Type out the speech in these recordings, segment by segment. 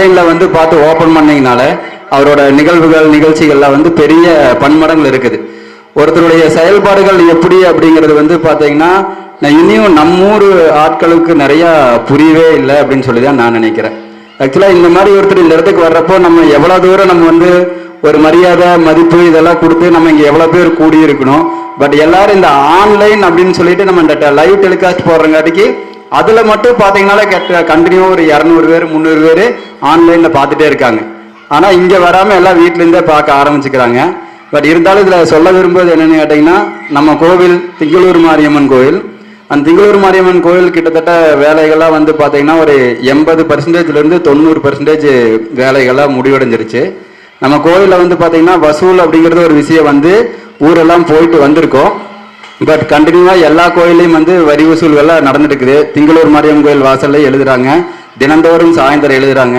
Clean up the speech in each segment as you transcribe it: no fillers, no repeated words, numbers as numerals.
ஆன்லைனில் வந்து பார்த்து ஓப்பன் பண்ணிங்கனால அவரோட நிகழ்ச்சிகள்லாம் வந்து பெரிய பன்மடங்கள் இருக்குது. ஒருத்தருடைய செயல்பாடுகள் எப்படி அப்படிங்கிறது வந்து பார்த்தீங்கன்னா இன்னும் நம்மூர் ஆட்களுக்கு நிறையா புரியவே இல்லை அப்படின்னு சொல்லி தான் நான் நினைக்கிறேன். ஆக்சுவலாக இந்த மாதிரி ஒருத்தர் இந்த இடத்துக்கு வர்றப்போ நம்ம எவ்வளோ தூரம் நம்ம வந்து ஒரு மரியாதை மதிப்பு இதெல்லாம் கொடுத்து நம்ம இங்கே எவ்வளோ பேர் கூடியிருக்கணும். பட் எல்லாரும் இந்த ஆன்லைன் அப்படின்னு சொல்லிட்டு நம்ம இந்த லைவ் டெலிகாஸ்ட் போடுறங்காட்டிக்கு அதில் மட்டும் பார்த்தீங்கன்னா கண்டினியூவாக ஒரு 200 பேர் 300 பேர் ஆன்லைனில் பார்த்துட்டே இருக்காங்க. ஆனால் இங்கே வராமல் எல்லாம் வீட்டிலேருந்தே பார்க்க ஆரம்பிச்சுக்கிறாங்க. பட் இருந்தாலும் இதில் சொல்ல விரும்புவது என்னென்னு கேட்டிங்கன்னா, நம்ம கோவில் திங்களூர் மாரியம்மன் கோவில், அந்த திங்களூர் மாரியம்மன் கோவில் கிட்டத்தட்ட வேலைகள்லாம் வந்து பார்த்தீங்கன்னா ஒரு 80%லேருந்து 90% வேலைகள்லாம் முடிவடைஞ்சிருச்சு. நம்ம கோயிலில் வந்து பார்த்தீங்கன்னா வசூல் அப்படிங்கிறது ஒரு விஷயம் வந்து ஊரெல்லாம் போயிட்டு வந்திருக்கோம். பட் கண்டினியூவாக எல்லா கோயிலையும் வந்து வரி வசூல்கள்லாம் நடந்துட்டு இருக்குது. திங்களூர் மாரியம்மன் கோயில் வாசல்ல எழுதுறாங்க, தினந்தோறும் சாயந்தரம் எழுதுறாங்க.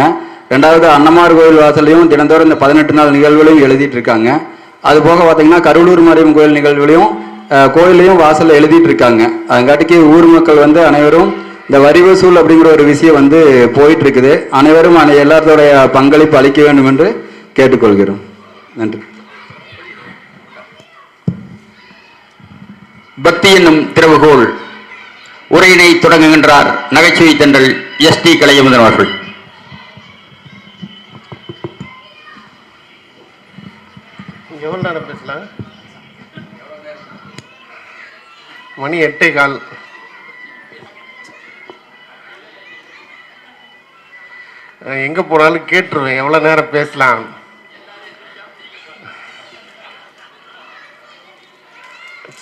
ரெண்டாவது அன்னமார் கோயில் வாசல்லையும் தினந்தோறும் இந்த 18 நாள் நிகழ்வுகளையும் எழுதிட்டு இருக்காங்க. அது போக பார்த்தீங்கன்னா கருவலூர் மாரியம்மன் கோயில் நிகழ்வுகளையும் கோயிலையும் வாசல்ல எழுதிட்டு இருக்காங்க. அதுங்காட்டிக்கு ஊர் மக்கள் வந்து அனைவரும் இந்த வரி வசூல் அப்படிங்கிற ஒரு விஷயம் வந்து போயிட்டு இருக்குது. அனைவரும் எல்லாத்தோடைய பங்களிப்பு அளிக்க வேண்டும் என்று கேட்டுக்கொள்கிறோம். நன்றி. பக்தி என்னும் திறவுகோள் உரையினை தொடங்குகின்றார் நகைச்சுவை தென்றல் எஸ்.டி. கலையமுதன் அவர்கள். எவ்வளோ நேரம் பேசலாம்? மணி 8:15. எங்கே போனாலும் கேட்டுருவேன் எவ்வளோ நேரம் பேசலாம்.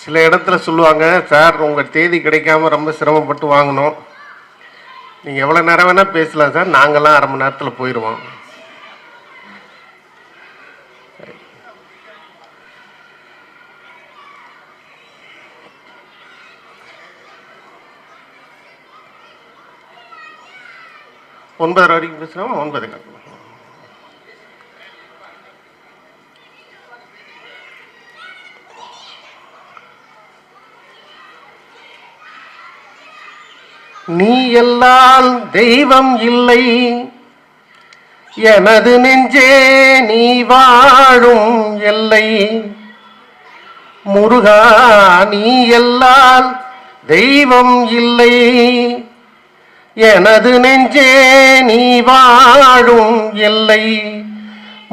சில இடத்துல சொல்லுவாங்க, சார் உங்கள் தேதி கிடைக்காம ரொம்ப சிரமப்பட்டு வாங்கினோம், நீங்கள் எவ்வளோ நேரம் வேணால் பேசலாம் சார், நாங்கள்லாம் அரை மணி நேரத்தில் போயிடுவோம். ஒன்பதரை வரைக்கும் பேசுகிறோம். 9. நீ எல்லால் தெய்வம் இல்லை, எனது நெஞ்சே நீ வாழும் எல்லை. முருகா நீ எல்லால் தெய்வம் இல்லை, எனது நெஞ்சே நீ வாழும் எல்லை.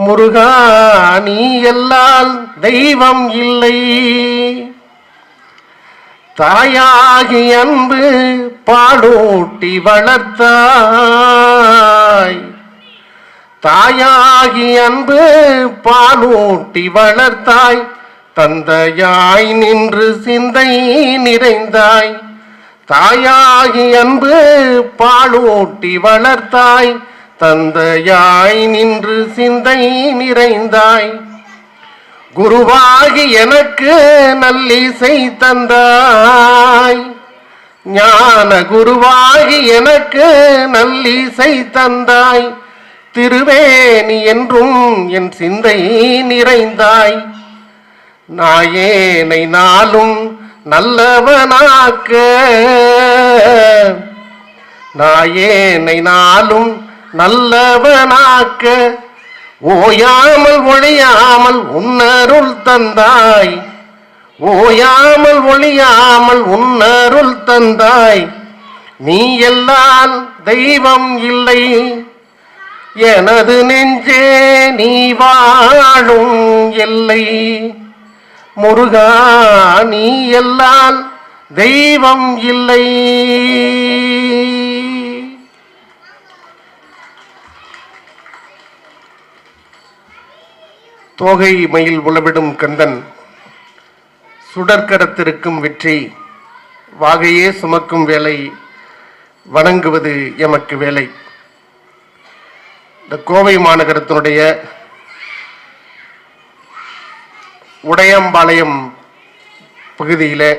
முருகா நீ எல்லால் தெய்வம் இல்லை. தாயாகி அன்பு பாலூட்டி வளர்த்தாய், தாயாகி அன்பு பாலூட்டி வளர்த்தாய். தந்தையாய் நின்று சிந்தை நிறைந்தாய், தாயாகி அன்பு பாலூட்டி வளர்த்தாய். தந்தையாய் நின்று சிந்தை நிறைந்தாய். குருவாகி எனக்கு நல்லிசை தந்தாய், ஞான குருவாகி எனக்கு நல்லிசை தந்தாய். திருவேணி என்றும் என் சிந்தை நிறைந்தாய். நாயேனை நாளும் நல்லவனாக்க, நாயேனை நாளும் நல்லவனாக்க. ஓயாமல் ஒழியாமல் உன்னருள் தந்தாய், ஓயாமல் ஒழியாமல் உன்னருள் தந்தாய். நீ எல்லால் தெய்வம் இல்லை, எனது நெஞ்சே நீ வாழும் எல்லை. முருகா நீ எல்லால் தெய்வம் இல்லை. தோகை மயில் உளவிடும் கந்தன், சுடற்கரத்திருக்கும் வெற்றி, வாகையே சுமக்கும் வேலை, வணங்குவது எமக்கு வேலை. இந்த கோவை மாநகரத்தினுடைய உடையம்பாளையம் பகுதியில்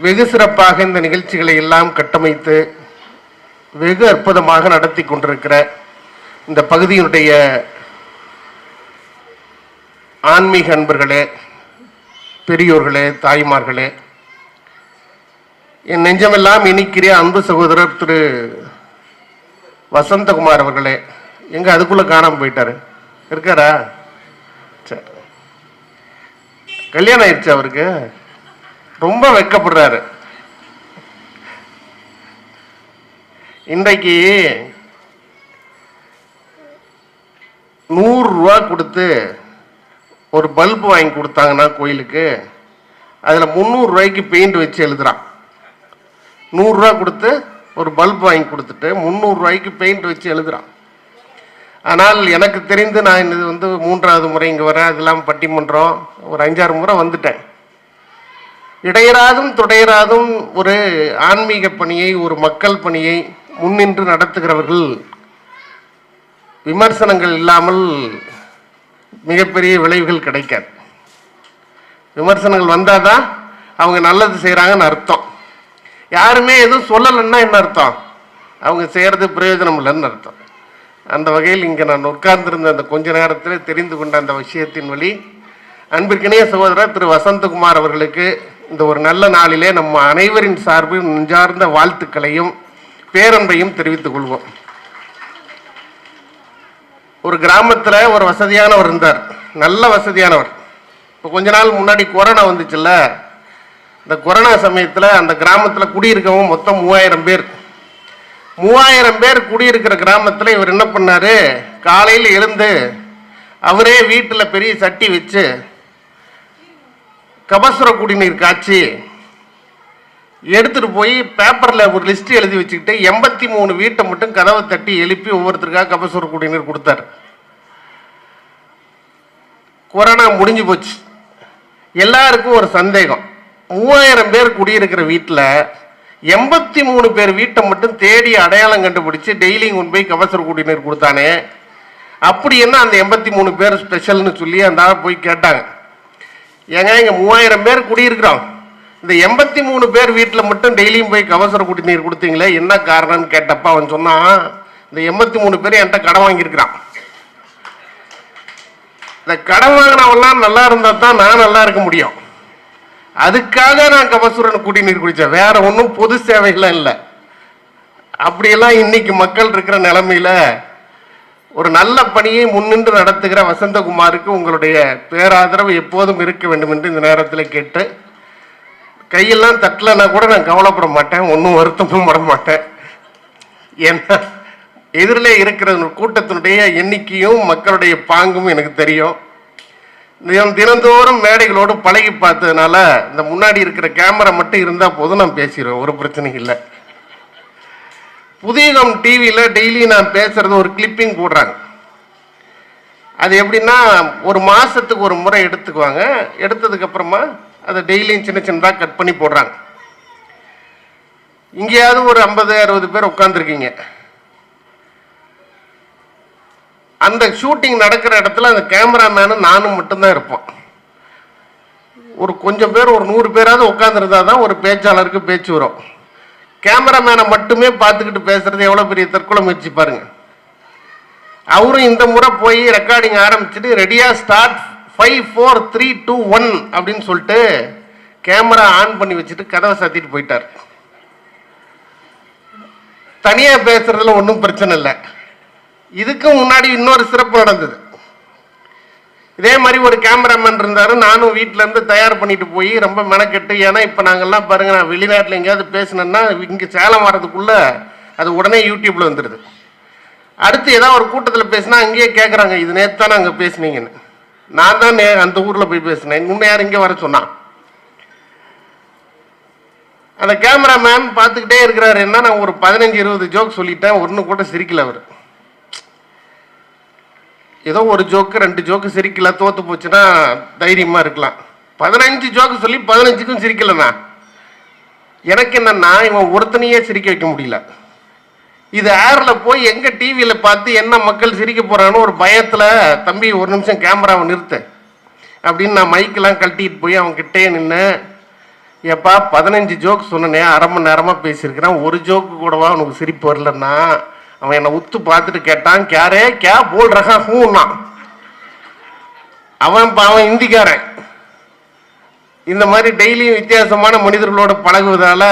வெகு சிறப்பாக இந்த நிகழ்ச்சிகளை எல்லாம் கட்டமைத்து வெகு அற்புதமாக நடத்தி கொண்டிருக்கிற இந்த பகுதியினுடைய ஆன்மீக அன்பர்களே, பெரியோர்களே, தாய்மார்களே, என் நெஞ்சமெல்லாம் இனிக்கிற அன்பு சகோதரர் திரு வசந்தகுமார் அவர்களே. எங்க அதுக்குள்ள காணாம போயிட்டாரு? இருக்காரா? சரி. கல்யாணம் ஆயிடுச்சு அவருக்கு? ரொம்ப வெட்கப்படுறாரு. இன்றைக்கு 100 ரூபா கொடுத்து ஒரு பல்பு வாங்கி கொடுத்தாங்கன்னா கோயிலுக்கு, அதில் 300 ரூபாய்க்கு பெயிண்ட் வச்சு எழுதுறான். 100 ரூபா கொடுத்து ஒரு பல்பு வாங்கி கொடுத்துட்டு 300 ரூபாய்க்கு பெயிண்ட் வச்சு எழுதுறான். ஆனால் எனக்கு தெரிந்து நான் இது வந்து 3வது முறை இங்கே வரேன். அதெல்லாம் பட்டிமன்றம் ஒரு 5-6 முறை வந்துட்டேன். இடையராதும் துடையராதும் ஒரு ஆன்மீக பணியை, ஒரு மக்கள் பணியை முன்னின்று நடத்துகிறவர்கள் விமர்சனங்கள் இல்லாமல் மிகப்பெரிய விளைவுகள் கிடைக்காது. விமர்சனங்கள் வந்தால் தான் அவங்க நல்லது செய்கிறாங்கன்னு அர்த்தம். யாருமே எதுவும் சொல்லலைன்னா என்ன அர்த்தம்? அவங்க செய்கிறது பிரயோஜனம் இல்லைன்னு அர்த்தம். அந்த வகையில் இங்கே நான் உட்கார்ந்திருந்த அந்த கொஞ்ச நேரத்தில் தெரிந்து கொண்ட அந்த விஷயத்தின் வழி அன்பிற்கினிய சகோதரர் திரு வசந்தகுமார் அவர்களுக்கு இந்த ஒரு நல்ல நாளிலே நம்ம அனைவரின் சார்பில் நெஞ்சார்ந்த வாழ்த்துக்களையும் பேரன்பையும் தெரிவித்துக் கொள்வோம். ஒரு கிராமத்தில் ஒரு வசதியானவர் இருந்தார், நல்ல வசதியானவர். இப்போ கொஞ்ச நாள் முன்னாடி கொரோனா வந்துச்சுல்ல, இந்த கொரோனா சமயத்தில் அந்த கிராமத்தில் குடியிருக்கவங்க மொத்தம் 3000 பேர். 3000 பேர் குடியிருக்கிற கிராமத்தில் இவர் என்ன பண்ணார், காலையில் எழுந்து அவரே வீட்டில் பெரிய சட்டி வச்சு கபசுர குடிநீர் காய்ச்சி எடுத்துகிட்டு போய் பேப்பரில் ஒரு லிஸ்ட் எழுதி வச்சுக்கிட்டு 83 வீட்டை மட்டும் கதவை தட்டி எழுப்பி ஒவ்வொருத்தருக்காக கபசுர குடிநீர் கொடுத்தார். கொரோனா முடிஞ்சு போச்சு. எல்லாருக்கும் ஒரு சந்தேகம், 3000 பேர் குடியிருக்கிற வீட்டில் 83 பேர் வீட்டை மட்டும் தேடி அடையாளம் கண்டுபிடிச்சு டெய்லியும் கொண்டு போய் கபசுர குடிநீர் கொடுத்தானே, அப்படி என்ன அந்த 83 பேர் ஸ்பெஷல்னு சொல்லி அந்த ஆள் போய் கேட்டாங்க. ஏங்க இங்கே 3000 பேர் குடியிருக்கிறோம், இந்த 83 பேர் வீட்டில் மட்டும் டெய்லியும் போய் கபசுர குடிநீர் கொடுத்தீங்களே, என்ன காரணம்னு கேட்டப்ப அவன் சொன்னான், இந்த 83 பேர் என்கிட்ட கடன் வாங்கியிருக்கிறான். இந்த கடன் வாங்கினவெல்லாம் நல்லா இருந்தால் தான் நான் நல்லா இருக்க முடியும். அதுக்காக நான் கபசுரன் குடிநீர் குடித்தேன், வேற ஒன்றும் பொது சேவைகள்லாம் இல்லை. அப்படியெல்லாம் இன்னைக்கு மக்கள் இருக்கிற நிலைமையில ஒரு நல்ல பணியை முன்னின்று நடத்துகிற வசந்தகுமாருக்கு உங்களுடைய பேராதரவு எப்போதும் இருக்க வேண்டும் என்று இந்த நேரத்தில் கேட்டு, கையெல்லாம் தட்டலைன்னா கூட நான் கவலைப்பட மாட்டேன், ஒன்றும் வருத்தமும் பட மாட்டேன். ஏன்னா எதிரிலே இருக்கிற கூட்டத்தினுடைய எண்ணிக்கையும் மக்களுடைய பாங்கும் எனக்கு தெரியும். தினந்தோறும் மேடைகளோடு பழகி பார்த்ததுனால இந்த முன்னாடி இருக்கிற கேமரா மட்டும் இருந்தால் போதும், நான் பேசிடுவேன், ஒரு பிரச்சனையும் இல்லை. புதியகம் டிவியில் டெய்லி நான் பேசுறது ஒரு கிளிப்பிங் போடுறாங்க. அது எப்படின்னா ஒரு மாதத்துக்கு ஒரு முறை எடுத்துக்குவாங்க, எடுத்ததுக்கப்புறமா அதை டெய்லியும் சின்ன சின்னதாக கட் பண்ணி போடுறாங்க. இங்கேயாவது ஒரு 50-60 பேர் உட்காந்துருக்கீங்க. அந்த ஷூட்டிங் நடக்கிற இடத்துல அந்த கேமராமேனும் நானும் மட்டும்தான் இருப்போம். ஒரு கொஞ்சம் பேர், ஒரு 100 பேராவது உட்காந்துருந்தா தான் ஒரு பேச்சாளருக்கு பேச்சு வரும். கேமராமேனை மட்டுமே பார்த்துக்கிட்டு பேசுறது எவ்வளோ பெரிய தற்கொலை முயற்சி பாருங்க. அவரும் இந்த முறை போய் ரெக்கார்டிங் ஆரம்பிச்சுட்டு ரெடியாக ஸ்டார்ட் 5 4 3 2 1 அப்படின்னு சொல்லிட்டு கேமரா ஆன் பண்ணி வச்சுட்டு கதவை சாத்திட்டு போயிட்டார். தனியாக பேசுறதுல ஒன்றும் பிரச்சனை இல்லை. இதுக்கு முன்னாடி இன்னொரு சிறப்பு நடந்தது. இதே மாதிரி ஒரு கேமராமேன் இருந்தார், நானும் வீட்டிலேருந்து தயார் பண்ணிட்டு போய் ரொம்ப மெனக்கெட்டு, ஏன்னா இப்போ நாங்கள்லாம் பாருங்கள், நான் வெளிநாட்டில் எங்கேயாவது பேசினேன்னா இங்கே சேலம் வர்றதுக்குள்ளே அது உடனே யூடியூப்பில் வந்துடுது. அடுத்து ஏதாவது ஒரு கூட்டத்தில் பேசினா அங்கேயே கேட்குறாங்க, இது நேற்று தான் அங்கே பேசுனீங்கன்னு. நான் தான் அந்த ஊரில் போய் பேசினேன், இன்னும் யார் இங்கே வர சொன்னான். அந்த கேமராமேன் பார்த்துக்கிட்டே இருக்கிறாரு. என்ன, நான் ஒரு 15-20 ஜோக் சொல்லிட்டேன், ஒன்று கூட சிரிக்கல. அவர் ஏதோ ஒரு ஜோக்கு 2 ஜோக்கு சிரிக்கல, தோத்து போச்சுன்னா தைரியமாக இருக்கலாம். 15 ஜோக்கு சொல்லி 15க்கும் சிரிக்கலண்ணா. எனக்கு என்னன்னா, இவன் ஒருத்தனையே சிரிக்க வைக்க முடியல. இது ஏரில் போய் எங்கே டிவியில் பார்த்து என்ன மக்கள் சிரிக்க போகிறான்னு ஒரு பயத்தில், தம்பி ஒரு நிமிஷம் கேமராவை நிறுத்து அப்படின்னு நான் மைக்கெல்லாம் கழட்டிட்டு போய் அவன் கிட்டே நின்று, எப்பா 15 ஜோக் சொன்னனே, அரை மணி நேரமாக பேசியிருக்கிறான், ஒரு ஜோக்கு கூடவா அவனுக்கு சிரிப்பு வரலன்னா, அவன் என்னை உத்து பார்த்துட்டு கேட்டான், கேரே கே போல் ரகா ஹூன்னா. அவன் இந்திக்காரன். இந்த மாதிரி டெய்லியும் வித்தியாசமான மனிதர்களோடு பழகுவதால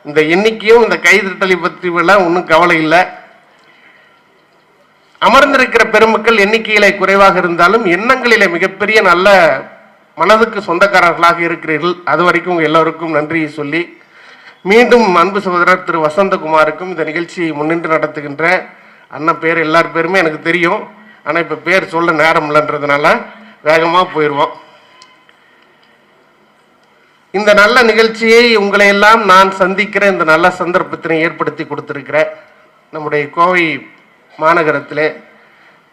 இந்த எண்ணிக்கையும் இந்த கைதட்டலை பற்றி எல்லாம் ஒன்றும் கவலை இல்லை. அமர்ந்திருக்கிற பெருமக்கள் எண்ணிக்கையிலே குறைவாக இருந்தாலும் எண்ணங்களிலே மிகப்பெரிய நல்ல மனதுக்கு சொந்தக்காரர்களாக இருக்கிறீர்கள். அது வரைக்கும் உங்க எல்லோருக்கும் நன்றியை சொல்லி, மீண்டும் அன்பு சகோதரர் திரு வசந்தகுமாருக்கும் இந்த நிகழ்ச்சியை முன்னின்று நடத்துகின்ற அண்ணன் பேர் எல்லார் பேருமே எனக்கு தெரியும். ஆனால் இப்போ பேர் சொல்ல நேரம் இல்லைன்றதுனால வேகமாக போயிடுவோம். இந்த நல்ல நிகழ்ச்சியை உங்களை எல்லாம் நான் சந்திக்கிற இந்த நல்ல சந்தர்ப்பத்தினை ஏற்படுத்தி கொடுத்திருக்கிற நம்முடைய கோவை மாநகரத்திலே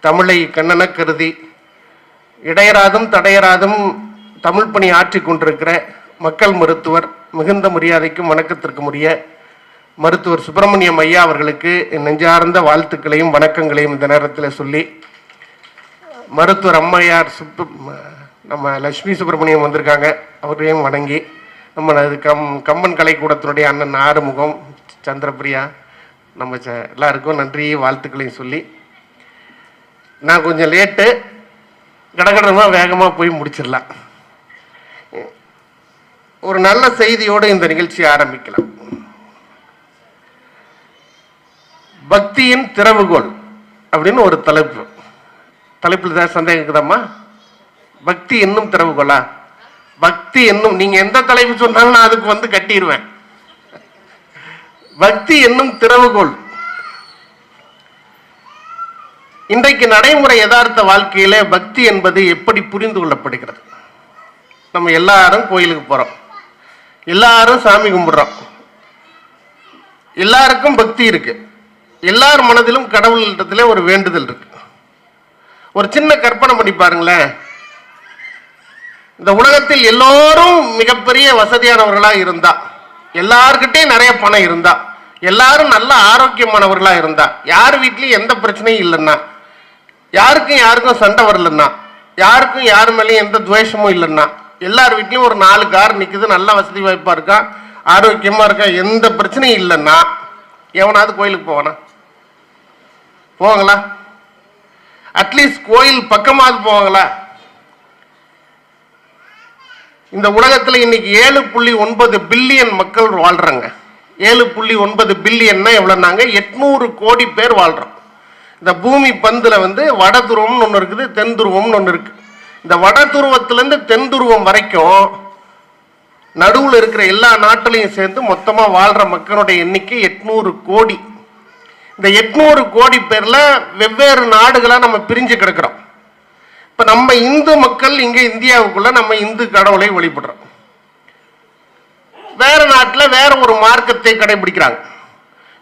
தமிழை கண்ணன கருதி இடையராதும் தடையராதும் தமிழ் பணி ஆற்றி கொண்டிருக்கிற மக்கள் மருத்துவர், மிகுந்த மரியாதைக்கும் வணக்கத்திற்கும் உரிய மருத்துவர் சுப்பிரமணியம் ஐயா அவர்களுக்கு என் நெஞ்சார்ந்த வாழ்த்துக்களையும் வணக்கங்களையும் இந்த நேரத்தில் சொல்லி, மருத்துவர் அம்மையார் நம்ம லட்சுமி சுப்பிரமணியம் வந்திருக்காங்க, அவரையும் வணங்கி, நம்ம கம்பன் கலைக்கூடத்தினுடைய அண்ணன் ஆறுமுகம், சந்திரபிரியா, நம்ம எல்லாருக்கும் நன்றி வாழ்த்துக்களையும் சொல்லி, நான் கொஞ்சம் லேட்டு, கடகடமாக வேகமாக போய் முடிச்சிடலாம். ஒரு நல்ல செய்தியோடு இந்த நிகழ்ச்சியை ஆரம்பிக்கலாம். பக்தியின் திறவுகோல் அப்படின்னு ஒரு தலைப்பில் தான் சந்தேகம் இருக்குதாம்மா? பக்தி என்னும் திறவுகோலா? பக்தி என்னும், நீங்க எந்த தலைப்பு சொன்னாலும் நான் அதுக்கு வந்து கட்டிடுவேன். பக்தி என்னும் திறவுகோல் இன்றைக்கு நடைமுறை யதார்த்த வாழ்க்கையில பக்தி என்பது எப்படி புரிந்து கொள்ளப்படுகிறது? நம்ம எல்லாரும் கோயிலுக்கு போறோம், எல்லாரும் சாமி கும்பிடுறோம், எல்லாருக்கும் பக்தி இருக்கு, எல்லார் மனதிலும் கடவுளிடத்துல ஒரு வேண்டுதல் இருக்கு. ஒரு சின்ன கற்பனை பண்ணி பாருங்களேன், இந்த உலகத்தில் எல்லோரும் மிகப்பெரிய வசதியானவர்களா இருந்தா, எல்லார்கிட்டையும் நிறைய பணம் இருந்தா, எல்லாரும் நல்ல ஆரோக்கியமானவர்களா இருந்தா, யார் வீட்லயும் எந்த பிரச்சனையும் இல்லைன்னா, யாருக்கும் சண்டை வரலன்னா, யாருக்கும் யார் மேலேயும் எந்த துவேஷமும் இல்லைன்னா, எல்லார் வீட்லயும் ஒரு 4 கார் நிக்குது, நல்ல வசதி வாய்ப்பா இருக்கா, ஆரோக்கியமா இருக்கா, எந்த பிரச்சனையும் இல்லைன்னா எவனாவது கோயிலுக்கு போவானா? போவாங்களா? அட்லீஸ்ட் கோயில் பக்கமாவது போவாங்களா? இந்த உலகத்துல இன்னைக்கு 7.9 பில்லியன் மக்கள் வாழ்றாங்க. 7.9 பில்லியன்னா எவ்வளவுனாங்க? 800 கோடி பேர் வாழ்றோம். இந்த பூமி பந்துல வந்து வட துருவம்னு ஒன்று இருக்குது, தென் துருவம்னு ஒன்று இருக்கு. இந்த வட துருவத்திலிருந்து தென் துருவம் வரைக்கும் நடுவில் இருக்கிற எல்லா நாட்டிலையும் சேர்ந்து மொத்தமா வாழ்ற மக்களுடைய எண்ணிக்கை 800 கோடி. இந்த 800 கோடி பேர்ல வெவ்வேறு நாடுகளா நம்ம பிரிஞ்சு கிடக்கிறோம். இப்ப நம்ம இந்து மக்கள் இங்க இந்தியாவுக்குள்ள நம்ம இந்து கடவுளை வழிபடுறோம். வேற நாட்டுல வேற ஒரு மார்க்கத்தை கடைபிடிக்கிறாங்க,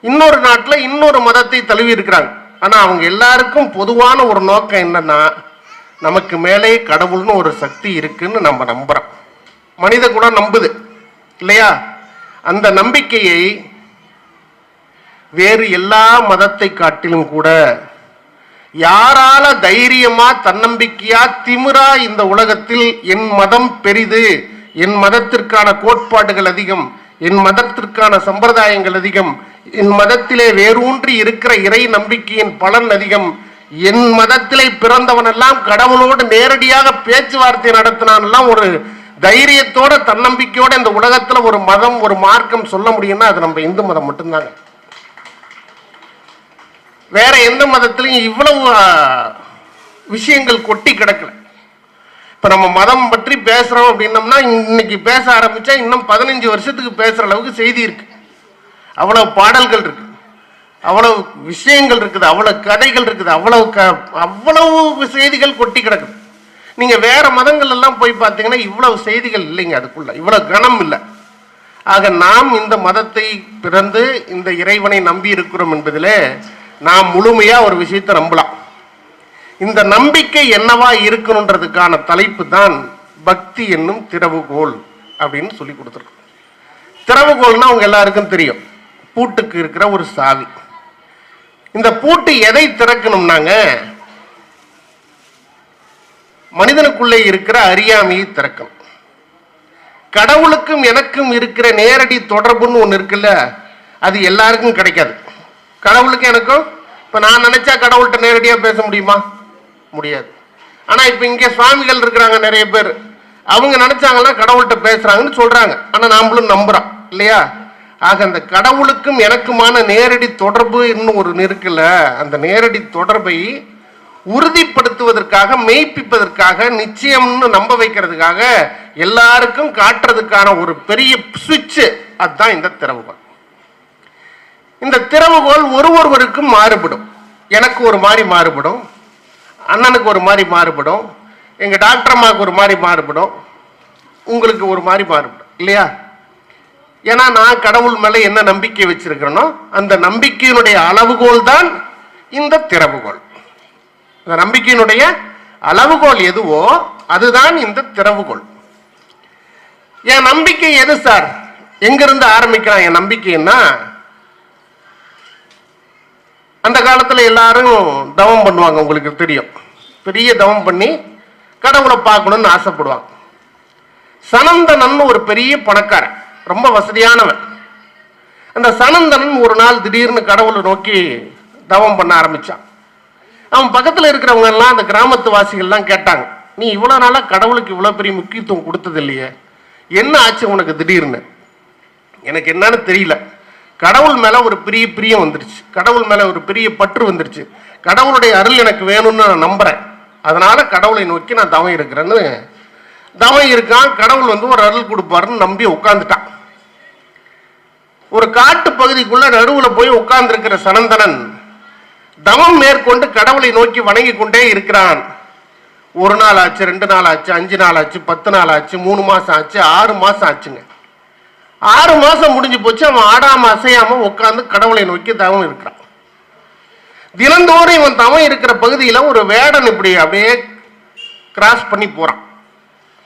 இன்னொரு நாட்டுல இன்னொரு மதத்தை தழுவி இருக்கிறாங்க. ஆனா அவங்க எல்லாருக்கும் பொதுவான ஒரு நோக்கம் என்னன்னா, நமக்கு மேலே கடவுள்னு ஒரு சக்தி இருக்குன்னு நம்ம நம்புறோம். மனித குலம் நம்புது இல்லையா? அந்த நம்பிக்கையை வேறு எல்லா மதத்தை காட்டிலும் கூட யாரால தைரியமா, தன்னம்பிக்கையா, திமிரா இந்த உலகத்தில் என் மதம் பெரிது, என் மதத்திற்கான கோட்பாடுகள் அதிகம், என் மதத்திற்கான சம்பிரதாயங்கள் அதிகம், என் மதத்திலே வேரூன்றி இருக்கிற இறை நம்பிக்கையின் பலன் அதிகம், என் மதத்திலே பிறந்தவனெல்லாம் கடவுளோடு நேரடியாக பேச்சுவார்த்தை நடத்தினான் ஒரு தைரியத்தோட தன்னம்பிக்கையோட இந்த உலகத்துல ஒரு மதம், ஒரு மார்க்கம் சொல்ல முடியும்னா அது நம்ம இந்து மதம் மட்டும்தாங்க. வேற எந்த மதத்திலையும் இவ்வளவு விஷயங்கள் கொட்டி கிடக்கல. இப்ப நம்ம மதம் பற்றி பேசுறோம் அப்படின்னம்னா, இன்னைக்கு பேச ஆரம்பிச்சா இன்னும் 15 வருஷத்துக்கு பேசுற அளவுக்கு செய்தி இருக்கு, அவ்வளவு பாடல்கள் இருக்கு, அவ்வளவு விஷயங்கள் இருக்குது, அவ்வளவு கதைகள் இருக்குது, அவ்வளவு செய்திகள் கொட்டி கிடக்குது. நீங்க வேற மதங்கள் எல்லாம் போய் பார்த்தீங்கன்னா இவ்வளவு செய்திகள் இல்லைங்க, அதுக்குள்ள இவ்வளவு கனம் இல்லை. ஆக நாம் இந்த மதத்தை பிறந்து இந்த இறைவனை நம்பி இருக்கிறோம் என்பதிலே நாம் முழுமையா ஒரு விஷயத்தை நம்பலாம். இந்த நம்பிக்கை என்னவா இருக்கணுன்றதுக்கான தலைப்பு தான் பக்தி என்னும் திறவுகோல் அப்படின்னு சொல்லி கொடுத்துருக்கோம். திறவுகோல்னா அவங்க எல்லாருக்கும் தெரியும், பூட்டுக்கு இருக்கிற ஒரு சாவி. இந்த பூட்டு எதை திறக்கணும்னாங்க, மனிதனுக்குள்ளே இருக்கிற அறியாமையை திறக்கணும். கடவுளுக்கும் எனக்கும் இருக்கிற நேரடி தொடர்புன்னு ஒன்று இருக்குல்ல, அது எல்லாருக்கும் கிடைக்காது. கடவுளுக்கு எனக்கும் இப்ப நான் நினைச்சா கடவுள்கிட்ட நேரடியா பேச முடியுமா? முடியாது. ஆனா இப்ப இங்க சுவாமிகள் இருக்கிறாங்க நிறைய பேர், அவங்க நினைச்சாங்கன்னா கடவுள்கிட்ட பேசுறாங்கன்னு சொல்றாங்க. ஆனா நாமளும் நம்புறோம் இல்லையா? ஆக அந்த கடவுளுக்கும் எனக்குமான நேரடி தொடர்பு இன்னும் ஒரு இருக்குல்ல, அந்த நேரடி தொடர்பை உறுதிப்படுத்துவதற்காக, மெய்ப்பிப்பதற்காக, நிச்சயம்னு நம்ப வைக்கிறதுக்காக, எல்லாருக்கும் காட்டுறதுக்கான ஒரு பெரிய சுவிட்ச், அதுதான் இந்த திறவுகோல். இந்த திறவுகோல் ஒருவருக்கும் மாறுபடும். எனக்கு ஒரு மாதிரி மாறுபடும், அண்ணனுக்கு ஒரு மாதிரி மாறுபடும், எங்க டாக்டர் அம்மாவுக்கு ஒரு மாதிரி மாறுபடும், உங்களுக்கு ஒரு மாதிரி மாறுபடும் இல்லையா? ஏன்னா நான் கடவுள் மேல என்ன நம்பிக்கை வச்சிருக்கிறேனோ அந்த நம்பிக்கையினுடைய அளவுகோல் தான் இந்த திறவுகோல். இந்த நம்பிக்கையினுடைய அளவுகோல் எதுவோ அதுதான் இந்த திறவுகோல். என் நம்பிக்கை எது சார்? எங்கிருந்து ஆரம்பிக்கலாம் என் நம்பிக்கைன்னா, அந்த காலத்துல எல்லாரும் தவம் பண்ணுவாங்க, உங்களுக்கு தெரியும். பெரிய தவம் பண்ணி கடவுளை பார்க்கணும்னு ஆசைப்படுவாங்க. சனந்தனன் ஒரு பெரிய பணக்காரன், ரொம்ப வசதியானவன். அந்த சனந்தனன் ஒரு நாள் திடீர்னு கடவுளை நோக்கி தவம் பண்ண ஆரம்பிச்சான். அவன் பக்கத்தில் இருக்கிறவங்க எல்லாம், அந்த கிராமத்து வாசிகள்லாம் கேட்டாங்க, நீ இவ்வளவு நாளா கடவுளுக்கு இவ்வளவு பெரிய முக்கியத்துவம் கொடுத்தது இல்லையே, என்ன ஆச்சு உனக்கு திடீர்னு? எனக்கு என்னன்னு தெரியல, கடவுள் மேல ஒரு பெரிய பிரியம் வந்துருச்சு, கடவுள் மேல ஒரு பெரிய பற்று வந்துருச்சு, கடவுளுடைய அருள் எனக்கு வேணும்னு நான் நம்புறேன், அதனால கடவுளை நோக்கி நான் தவம் இருக்கிறேன்னு தவம் இருக்கான். கடவுள் வந்து ஒரு அருள் கொடுப்பாருன்னு நம்பி உட்கார்ந்துட்டான். ஒரு காட்டு பகுதிக்குள்ள நடுவுல போய் உட்கார்ந்து இருக்கிற சனந்தனன் தவம் மேற்கொண்டு கடவுளை நோக்கி வணங்கி கொண்டே இருக்கிறான். ஒரு நாள் ஆச்சு, 2 நாள் ஆச்சு, 5 நாள் ஆச்சு, 10 நாள் ஆச்சு, 3 மாசம் ஆச்சு, 6 மாசம் ஆச்சுங்க. 6 மாசம் முடிஞ்சு போச்சு. அவன் ஆடாம அசையாம உட்கார்ந்து கடவுளை நோக்கி தவம் இருக்கிறான். தினந்தோறும் இவன் தவம் இருக்கிற பகுதியில ஒரு வேடன் இப்படி அப்படியே கிராஸ் பண்ணி போறான்.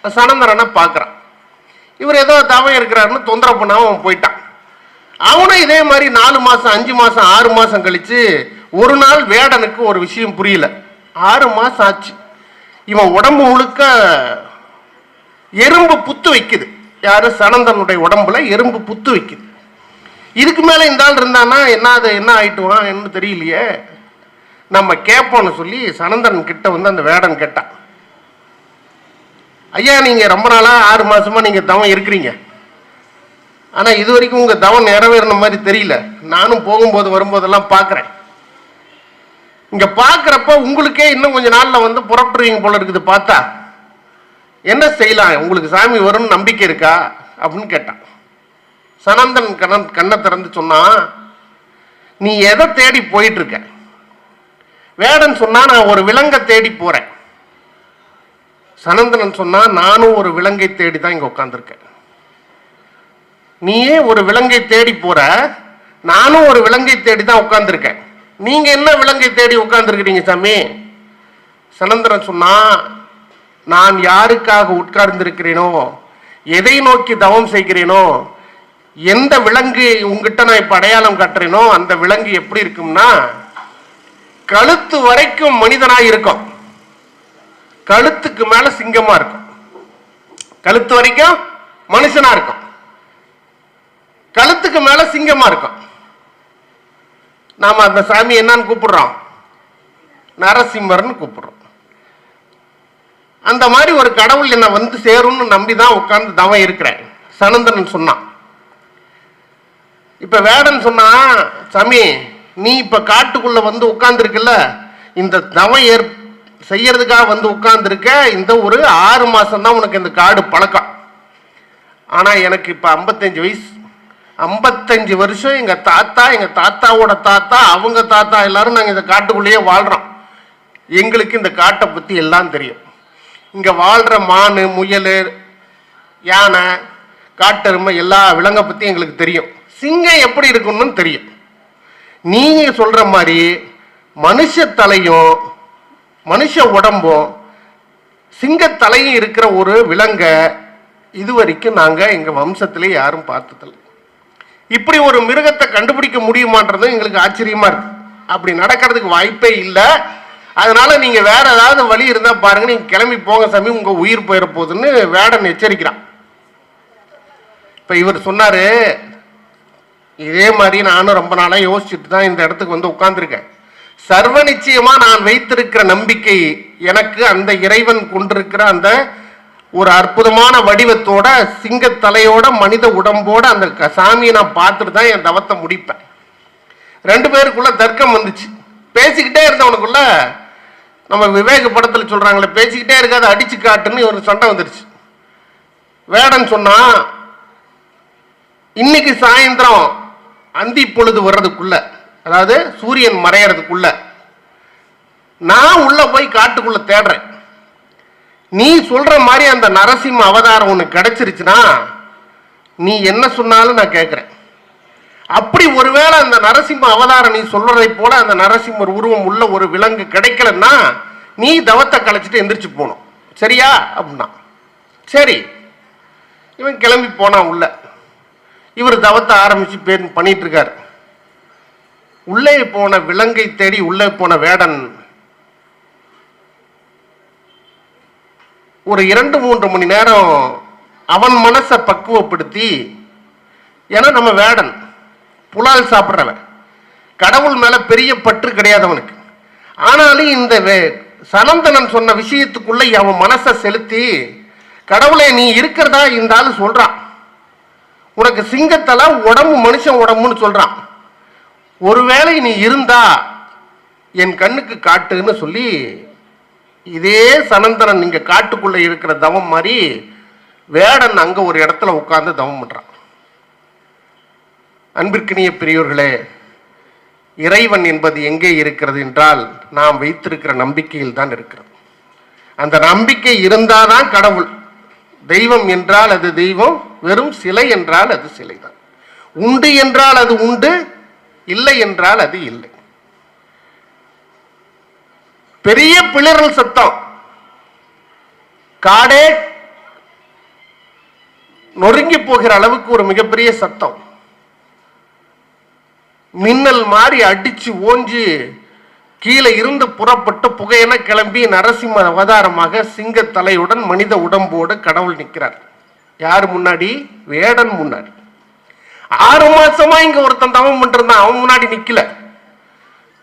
சனந்தரனை பார்க்கறான். இவர் ஏதோ தவம் இருக்கிறாருன்னு தொந்தரவு பண்ணாம அவன் போயிட்டான். அவனும் இதே மாதிரி 4 மாசம், 5 மாசம், 6 மாசம் கழிச்சு ஒரு நாள் வேடனுக்கு ஒரு விஷயம் புரியல. 6 மாசம் ஆச்சு, இவன் உடம்பு முழுக்க எறும்பு புத்து வைக்குது. யாரு? சனந்தனுடைய உடம்புல எறும்பு புத்து வைக்குது. இதுக்கு மேல இந்த ஆள் இருந்தானா என்ன ஆயிட்டுவான் என்ன தெரியலையே, நம்ம கேட்போம்னு சொல்லி சனந்தன் கிட்ட வந்து அந்த வேடன் கேட்டான், ஐயா நீங்க ரொம்ப நாளா 6 மாசமா நீங்க தவம் இருக்கிறீங்க, ஆனா இது வரைக்கும் உங்க தவம் நிறைவேறின மாதிரி தெரியல, நானும் போகும்போது வரும்போதெல்லாம் பாக்குறேன், இங்க பாக்குறப்ப உங்களுக்கே இன்னும் கொஞ்ச நாள்ல வந்து புறப்படுவீங்க போல இருக்குது, பார்த்தா என்ன செய்யலாம், உங்களுக்கு சாமி வரும்னு நம்பிக்கை இருக்கா அப்படின்னு கேட்டான். சனந்தன் கண்ணை திறந்து சொன்னா, நீ எதை தேடி போயிட்டு இருக்க? வேடன் சொன்னா, நான் ஒரு விலங்கை தேடி போறேன். சனந்தனன் சொன்னா, நானும் ஒரு விலங்கை தேடி தான் இங்க உட்கார்ந்துருக்கேன். நீயே ஒரு விலங்கை தேடி போற, நானும் ஒரு விலங்கை தேடி தான் உட்கார்ந்துருக்கேன். நீங்க என்ன விலங்கை தேடி உட்கார்ந்துருக்கிறீங்க சாமி? சனந்தனன் சொன்னா, நான் யாருக்காக உட்கார்ந்திருக்கிறேனோ, எதை நோக்கி தவம் செய்கிறேனோ, எந்த விலங்கு உங்ககிட்ட நான் இப்ப அடையாளம் காட்டுறேனோ அந்த விலங்கு எப்படி இருக்கும்னா, கழுத்து வரைக்கும் மனிதனாய் இருக்கும், கழுத்துக்கு மேல சிங்கமா இருக்கும், கழுத்து வரைக்கும் மனுஷனா இருக்கும், கழுத்துக்கு மேல சிங்கமா இருக்கும். நாம அந்த சாமி என்னன்னு கூப்பிடுறோம்? நரசிம்மர்னு கூப்பிடுறோம். அந்த மாதிரி ஒரு கடவுள் என்ன வந்து சேரும்னு நம்பிதான் உட்கார்ந்து தவம் இருக்கிறேன் சனந்தனன் சொன்னான். இப்ப வேடன் சொன்னா, சாமி நீ இப்ப காட்டுக்குள்ள வந்து உட்கார்ந்து இருக்குல்ல, இந்த தவம் செய்யறதுக்காக வந்து உட்கார்ந்து இருக்க, இந்த ஒரு 6 மாசம் தான் உனக்கு இந்த காடு பழக்கம். ஆனா எனக்கு இப்ப 55 வயசு, 55 வருஷம் எங்க தாத்தாவோட தாத்தா, அவங்க தாத்தா எல்லாரும் நாங்க இந்த காட்டுக்குள்ளேயே வாழ்றோம். எங்களுக்கு இந்த காட்டை பத்தி எல்லாம் தெரியும். இங்க வாழ்ற மானு, முயல், யானை, காட்டெருமை எல்லா விலங்கை பத்தி எங்களுக்கு தெரியும். சிங்கம் எப்படி இருக்குன்னு தெரியும். நீங்க சொல்ற மாதிரி மனுஷ தலையும் மனுஷ உடம்பும் சிங்கத்தலையும் இருக்கிற ஒரு விலங்க இதுவரைக்கும் நாங்க எங்க வம்சத்திலே யாரும் பார்த்ததில்லை. இப்படி ஒரு மிருகத்தை கண்டுபிடிக்க முடியுமான்றது எங்களுக்கு ஆச்சரியமா இருக்கு. அப்படி நடக்கிறதுக்கு வாய்ப்பே இல்லை. அதனால நீங்க வேற ஏதாவது வழி இருந்தா பாருங்க, நீங்க கிளம்பி போங்க சாமி, உங்க உயிர் போயிட போகுதுன்னு வேடன் எச்சரிக்கிறான். இப்ப இவர் சொன்னாரு, இதே மாதிரி நானும் ரொம்ப நாளா யோசிச்சுட்டு தான் இந்த இடத்துக்கு வந்து உட்கார்ந்துருக்கேன். சர்வ நிச்சயமா நான் வைத்திருக்கிற நம்பிக்கை, எனக்கு அந்த இறைவன் கொண்டிருக்கிற அந்த ஒரு அற்புதமான வடிவத்தோட சிங்கத்தலையோட மனித உடம்போட அந்த சாமியை நான் பார்த்துட்டு தான் என் தவத்தை முடிப்பேன். ரெண்டு பேருக்குள்ள தர்க்கம் வந்துச்சு. பேசிக்கிட்டே இருந்தவனுக்குள்ள நம்ம விவேக படத்தில் சொல்றாங்களே, பேசிக்கிட்டே இருக்காது அடிச்சு காட்டுன்னு ஒரு சண்டை வந்துருச்சு. வேடன் சொன்னா, இன்னைக்கு சாயந்தரம் அந்தி பொழுது வர்றதுக்குள்ள, அதாவது சூரியன் மறையறதுக்குள்ள நான் உள்ள போய் காட்டுக்குள்ள தேடுறேன். நீ சொல்ற மாதிரி அந்த நரசிம்ம அவதாரம் உனக்கு கிடைச்சிருச்சுன்னா நீ என்ன சொன்னாலும் நான் கேட்கிறேன். அப்படி ஒருவேளை அந்த நரசிம்ம அவதாரம் நீ சொல்றதை போல அந்த நரசிம்மர் உருவம் உள்ள ஒரு விலங்கு கிடைக்கலன்னா நீ தவத்தை கலைச்சிட்டு எந்திரிச்சு போகணும், சரியா அப்படின்னா. சரி, இவன் கிளம்பி போனான் உள்ள. இவர் தவத்தை ஆரம்பிச்சு பண்ணிட்டு இருக்காரு. உள்ளே போன விலங்கை தேடி உள்ளே போன வேடன் ஒரு 2-3 மணி நேரம் அவன் மனசை பக்குவப்படுத்தி, ஏன்னா நம்ம வேடன் புலால் சாப்பிட்றவன், கடவுள் மேல பெரிய பற்று கிடையாது அவனுக்கு. ஆனாலும் இந்த சனந்தனன் சொன்ன விஷயத்துக்குள்ள அவன் மனசை செலுத்தி, கடவுளை நீ இருக்கிறதா இந்த ஆளு சொல்றான், உனக்கு சிங்கத்தலை உடம்பு மனுஷன் உடம்புன்னு சொல்றான், ஒருவேளை நீ இருந்தா என் கண்ணுக்கு காட்டுன்னு சொல்லி, இதே சனந்தனன் நீங்க காட்டுக்குள்ள இருக்கிற தவம் மாதிரி வேடன் அங்க ஒரு இடத்துல உட்கார்ந்து தவம் பண்றான். அன்பிற்கினிய பெரியோர்களே, இறைவன் என்பது எங்கே இருக்கிறது என்றால் நாம் வைத்திருக்கிற நம்பிக்கையில் தான் இருக்கிறது. அந்த நம்பிக்கை இருந்தாதான் கடவுள். தெய்வம் என்றால் அது தெய்வம், வெறும் சிலை என்றால் அது சிலைதான். உண்டு என்றால் அது உண்டு, இல்லை என்றால் அது இல்லை. பெரிய பிளிரல் சத்தம், காடே நொறுங்கி போகிற அளவுக்கு ஒரு மிகப்பெரிய சத்தம், மின்னல் மாதிரி அடிச்சு ஓஞ்சி கீழே இருந்து புறப்பட்டு புகையென கிளம்பி நரசிம்ம அவதாரமாக சிங்கத்தலையுடன் மனித உடம்போடு கடவுள் நிற்கிறார். யாரு முன்னாடி? வேடன் முன்னாடி. 6 மாசமா இங்க ஒருத்தன் தவம் பண்றான், அவன் முன்னாடி நிக்கல,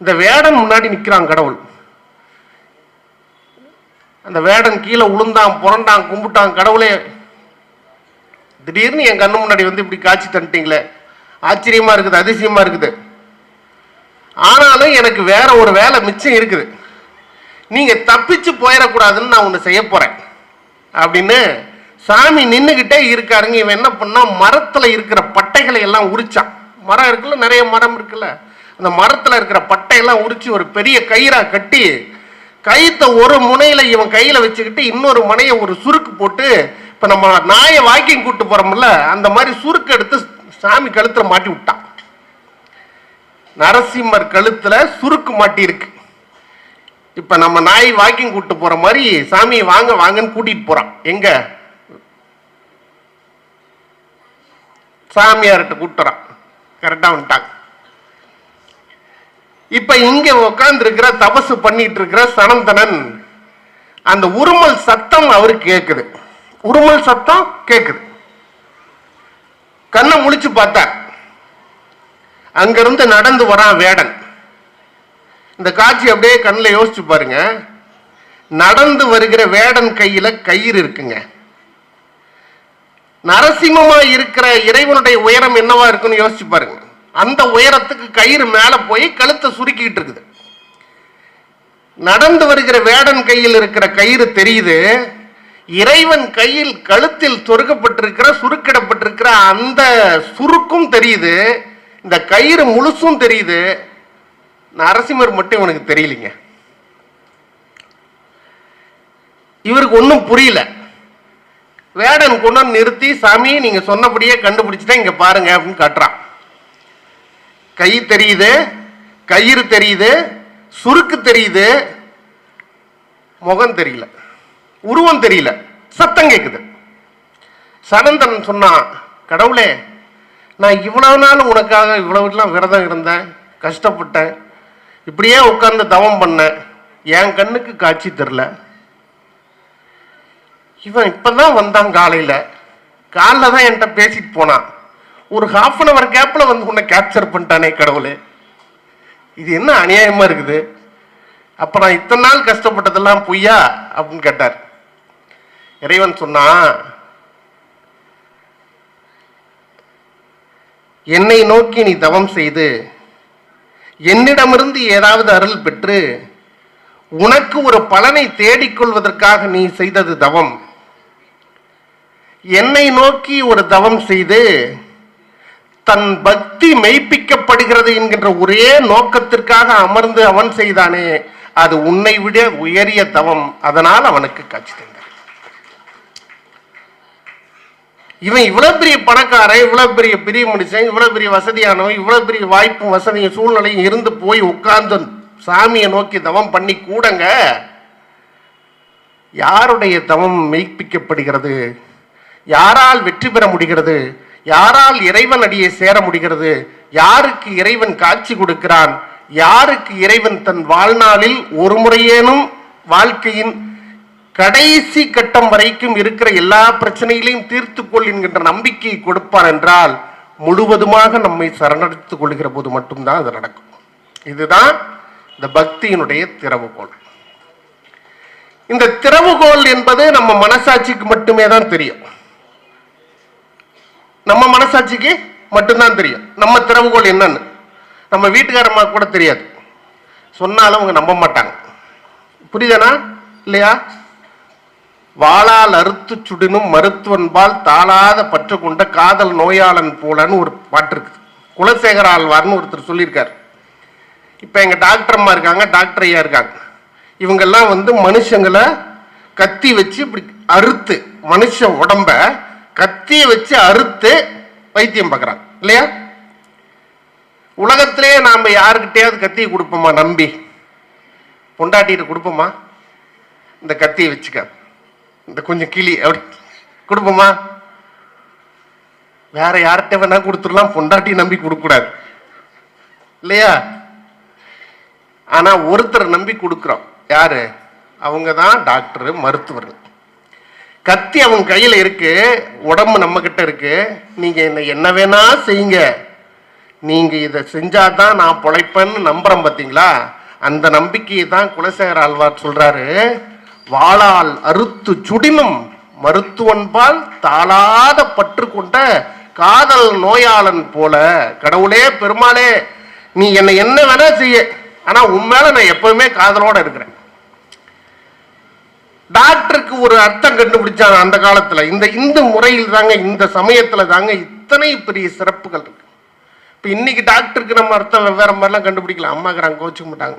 இந்த வேடன் முன்னாடி நிக்கிறான் கடவுள். அந்த வேடன் கீழே உளுந்தான், புரண்டான், கும்பிட்டான், கடவுளே திடீர்னு என் கண்ணு முன்னாடி வந்து இப்படி காட்சி தந்துட்டீங்களே, ஆச்சரியமா இருக்குது, அதிசயமா இருக்குது. ஆனாலும் எனக்கு வேற ஒரு வேலை மிச்சம் இருக்குது, நீங்க தப்பிச்சு போயிடக்கூடாதுன்னு நான் ஒன்று செய்ய போறேன் அப்படின்னு சாமி நின்றுகிட்டே இருக்காருங்க. இவன் என்ன பண்ணா, மரத்துல இருக்கிற பட்டைகளை எல்லாம் உரிச்சான். மரம் இருக்குல்ல, நிறைய மரம் இருக்குல்ல, அந்த மரத்துல இருக்கிற பட்டையெல்லாம் உரிச்சு ஒரு பெரிய கயிறா கட்டி, கயித்தை ஒரு முனையில இவன் கையில வச்சுக்கிட்டு இன்னொரு முனையை ஒரு சுருக்கு போட்டு, இப்ப நம்ம நாயை வாக்கிங் கூட்டு போறோம்ல, அந்த மாதிரி சுருக்கு எடுத்து சாமி கழுத்துல மாட்டி விட்டான். நரசிம்மர் கழுத்துல சுருக்கு மாட்டி இருக்கு. இப்ப நம்ம நாய் வாக்கிங் கூட்டு போற மாதிரி சாமியை வாங்க வாங்கன்னு கூட்டிட்டு போறான். எங்க? சாமியார்கிட்ட கூட்டுறான். கரெக்டா வந்துட்டாங்க. இப்ப இங்க உட்கார்ந்து இருக்கிற தபசு பண்ணிட்டு இருக்கிற சனந்தனன், அந்த உருமல் சத்தம் அவருக்கு கேட்குது. உருமல் சத்தம் கேட்குது. கண்ணை முழிச்சு பார்த்தார். அங்கிருந்து நடந்து வரான் வேடன். இந்த காட்சி அப்படியே கண்ணில் யோசிச்சு பாருங்க. நடந்து வருகிற வேடன் கையில கயிறு இருக்குங்க. நரசிம்மமா இருக்கிற இறைவனுடைய உயரம் என்னவா இருக்குன்னு யோசிச்சு பாருங்க. அந்த உயரத்துக்கு கயிறு மேல போய் கழுத்தை சுருக்கிட்டு இருக்குது. நடந்து வருகிற வேடன் கையில் இருக்கிற கயிறு தெரியுது. இறைவன் கையில் கழுத்தில் சொருக்கப்பட்டிருக்கிற சுருக்கிடப்பட்டிருக்கிற அந்த சுருக்கும் தெரியுது. இந்த கயிறு முழுசும் தெரியுது. நரசிம்மர் மட்டும் இவனுக்கு தெரியலீங்க. இவருக்கு ஒன்றும் புரியல. வேடன் கொண்டு நிறுத்தி, சாமி நீங்க சொன்னபடியே கண்டுபிடிச்சிட்டா இங்க பாருங்க அப்படின்னு காட்டுறான். கை தெரியுது, கயிறு தெரியுது, சுருக்கு தெரியுது, முகம் தெரியல, உருவம் தெரியல, சத்தம் கேட்குது. சனந்தன் சொன்னான், கடவுளே நான் இவ்வளவு நாள் உனக்காக இவ்வளவுலாம் விரதம் இருந்தேன், கஷ்டப்பட்டேன், இப்படியே உட்கார்ந்து தவம் பண்ணேன், என் கண்ணுக்கு காட்சி தெரில. இவன் இப்பதான் வந்தான், காலையில தான் என்கிட்ட பேசிட்டு போனான். ஒரு ½ கேப்ல வந்து உன்னை கேப்சர் பண்ணிட்டானே கடவுளே, இது என்ன அநியாயமா இருக்குது. அப்ப நான் இத்தனை நாள் கஷ்டப்பட்டதெல்லாம் பொய்யா அப்படின்னு கேட்டார். இறைவன் சொன்னா, என்னை நோக்கி நீ தவம் செய்து என்னிடமிருந்து ஏதாவது அருள் பெற்று உனக்கு ஒரு பலனை தேடிக்கொள்வதற்காக நீ செய்தது தவம். என்னை நோக்கி ஒரு தவம் செய்து தன் பக்தி மெய்ப்பிக்கப்படுகிறது என்கின்ற ஒரே நோக்கத்திற்காக அமர்ந்து அவன் செய்தானே, அது உன்னை விட உயரிய தவம். அதனால் அவனுக்கு காட்சி தந்தார். இவன் இவ்வளவு பெரிய பணக்காரன், இவ்வளவு பெரிய மனுஷன், இவ்வளவு பெரிய வசதியானவன், இவ்வளவு பெரிய வாய்ப்பும் வசதியும் சூழ்நிலையும் இருந்து போய் உட்கார்ந்து சாமியை நோக்கி தவம் பண்ணி கூடங்க யாருடைய தவம் மெய்ப்பிக்கப்படுகிறது? யாரால் வெற்றி பெற முடிகிறது? யாரால் இறைவன் அடியை சேர முடிகிறது? யாருக்கு இறைவன் காட்சி கொடுக்கிறான்? யாருக்கு இறைவன் தன் வாழ்நாளில் ஒரு முறையேனும் வாழ்க்கையின் கடைசி கட்டம் வரைக்கும் இருக்கிற எல்லா பிரச்சனைகளையும் தீர்த்துக்கொள் என்கின்ற நம்பிக்கையை கொடுப்பான் என்றால் முழுவதுமாக நம்மை சரணடைத்துக் கொள்கிற போது மட்டும்தான் அது நடக்கும். இதுதான் இந்த பக்தியினுடைய திறவுகோல். இந்த திறவுகோல் என்பது நம்ம மனசாட்சிக்கு மட்டுமே தான் தெரியும். நம்ம மனசாட்சிக்கு மட்டும்தான் தெரியும் நம்ம திறவுகோல் என்னன்னு. நம்ம வீட்டுக்காரம்மா கூட தெரியாது, சொன்னாலும் அவங்க நம்ப மாட்டாங்க. புரியுதானா இல்லையா? வாளால் அறுத்து சுடினும் மருத்துவன்பால் தாளாத பற்று கொண்ட காதல் நோயாளன் போலன்னு ஒரு பாட்டு இருக்குது. குலசேகர ஆழ்வார்னு ஒருத்தர் சொல்லியிருக்காரு. இப்ப எங்க டாக்டர் அம்மா இருக்காங்க, டாக்டர் ஐயா இருக்காங்க. இவங்கெல்லாம் மனுஷங்களை கத்தி வச்சு இப்படி அறுத்து, மனுஷ உடம்ப கத்திய வச்சு அறுத்து வைத்தியம் பார்க்கறாங்க இல்லையா? உலகத்திலே நாம யாருக்கிட்டையாவது கத்தியை கொடுப்போமா? நம்பி பொண்டாட்டிட்டு கொடுப்போமா? இந்த கத்தியை வச்சுக்க, இந்த கொஞ்சம் கிளி அப்படி கொடுப்போமா? வேற யார்கிட்ட வேணா கொடுத்துடலாம், பொண்டாட்டி நம்பி கொடுக்க கூடாது இல்லையா? ஆனா ஒருத்தர் நம்பி கொடுக்கிறோம். யாரு? அவங்க தான் டாக்டர், மருத்துவர்கள். கத்தி அவங்க கையில இருக்கு, உடம்பு நம்ம கிட்ட இருக்கு. நீங்க என்ன வேணா செய்யுங்க, நீங்க இதை செஞ்சாதான் நான் பொழைப்பேன்னு நம்புறேன். பார்த்தீங்களா? அந்த நம்பிக்கையை தான் குலசேகர ஆழ்வார் சொல்றாரு. வாளால் அறுத்து சுடினும் மருத்துவன்பால் தாளாத பற்று கொண்ட காதல் நோயாளன் போல. கடவுளே, பெருமாளே, நீ என்னை என்ன வேணா செய்ய, ஆனா உன் மேல நான் எப்பவுமே காதலோட இருக்கிறேன். டாக்டருக்கு ஒரு அர்த்தம் கண்டுபிடிச்சாங்க அந்த காலத்துல. இந்த முறையில் தாங்க, இந்த சமயத்துல தாங்க இத்தனை பெரிய சிறப்புகள் இருக்கு. இப்ப இன்னைக்கு டாக்டருக்கு நம்ம அர்த்தம் வெவ்வேறு மாதிரிலாம் கண்டுபிடிக்கலாம். அம்மாக்குறாங்க, கோச்சுக்க மாட்டாங்க.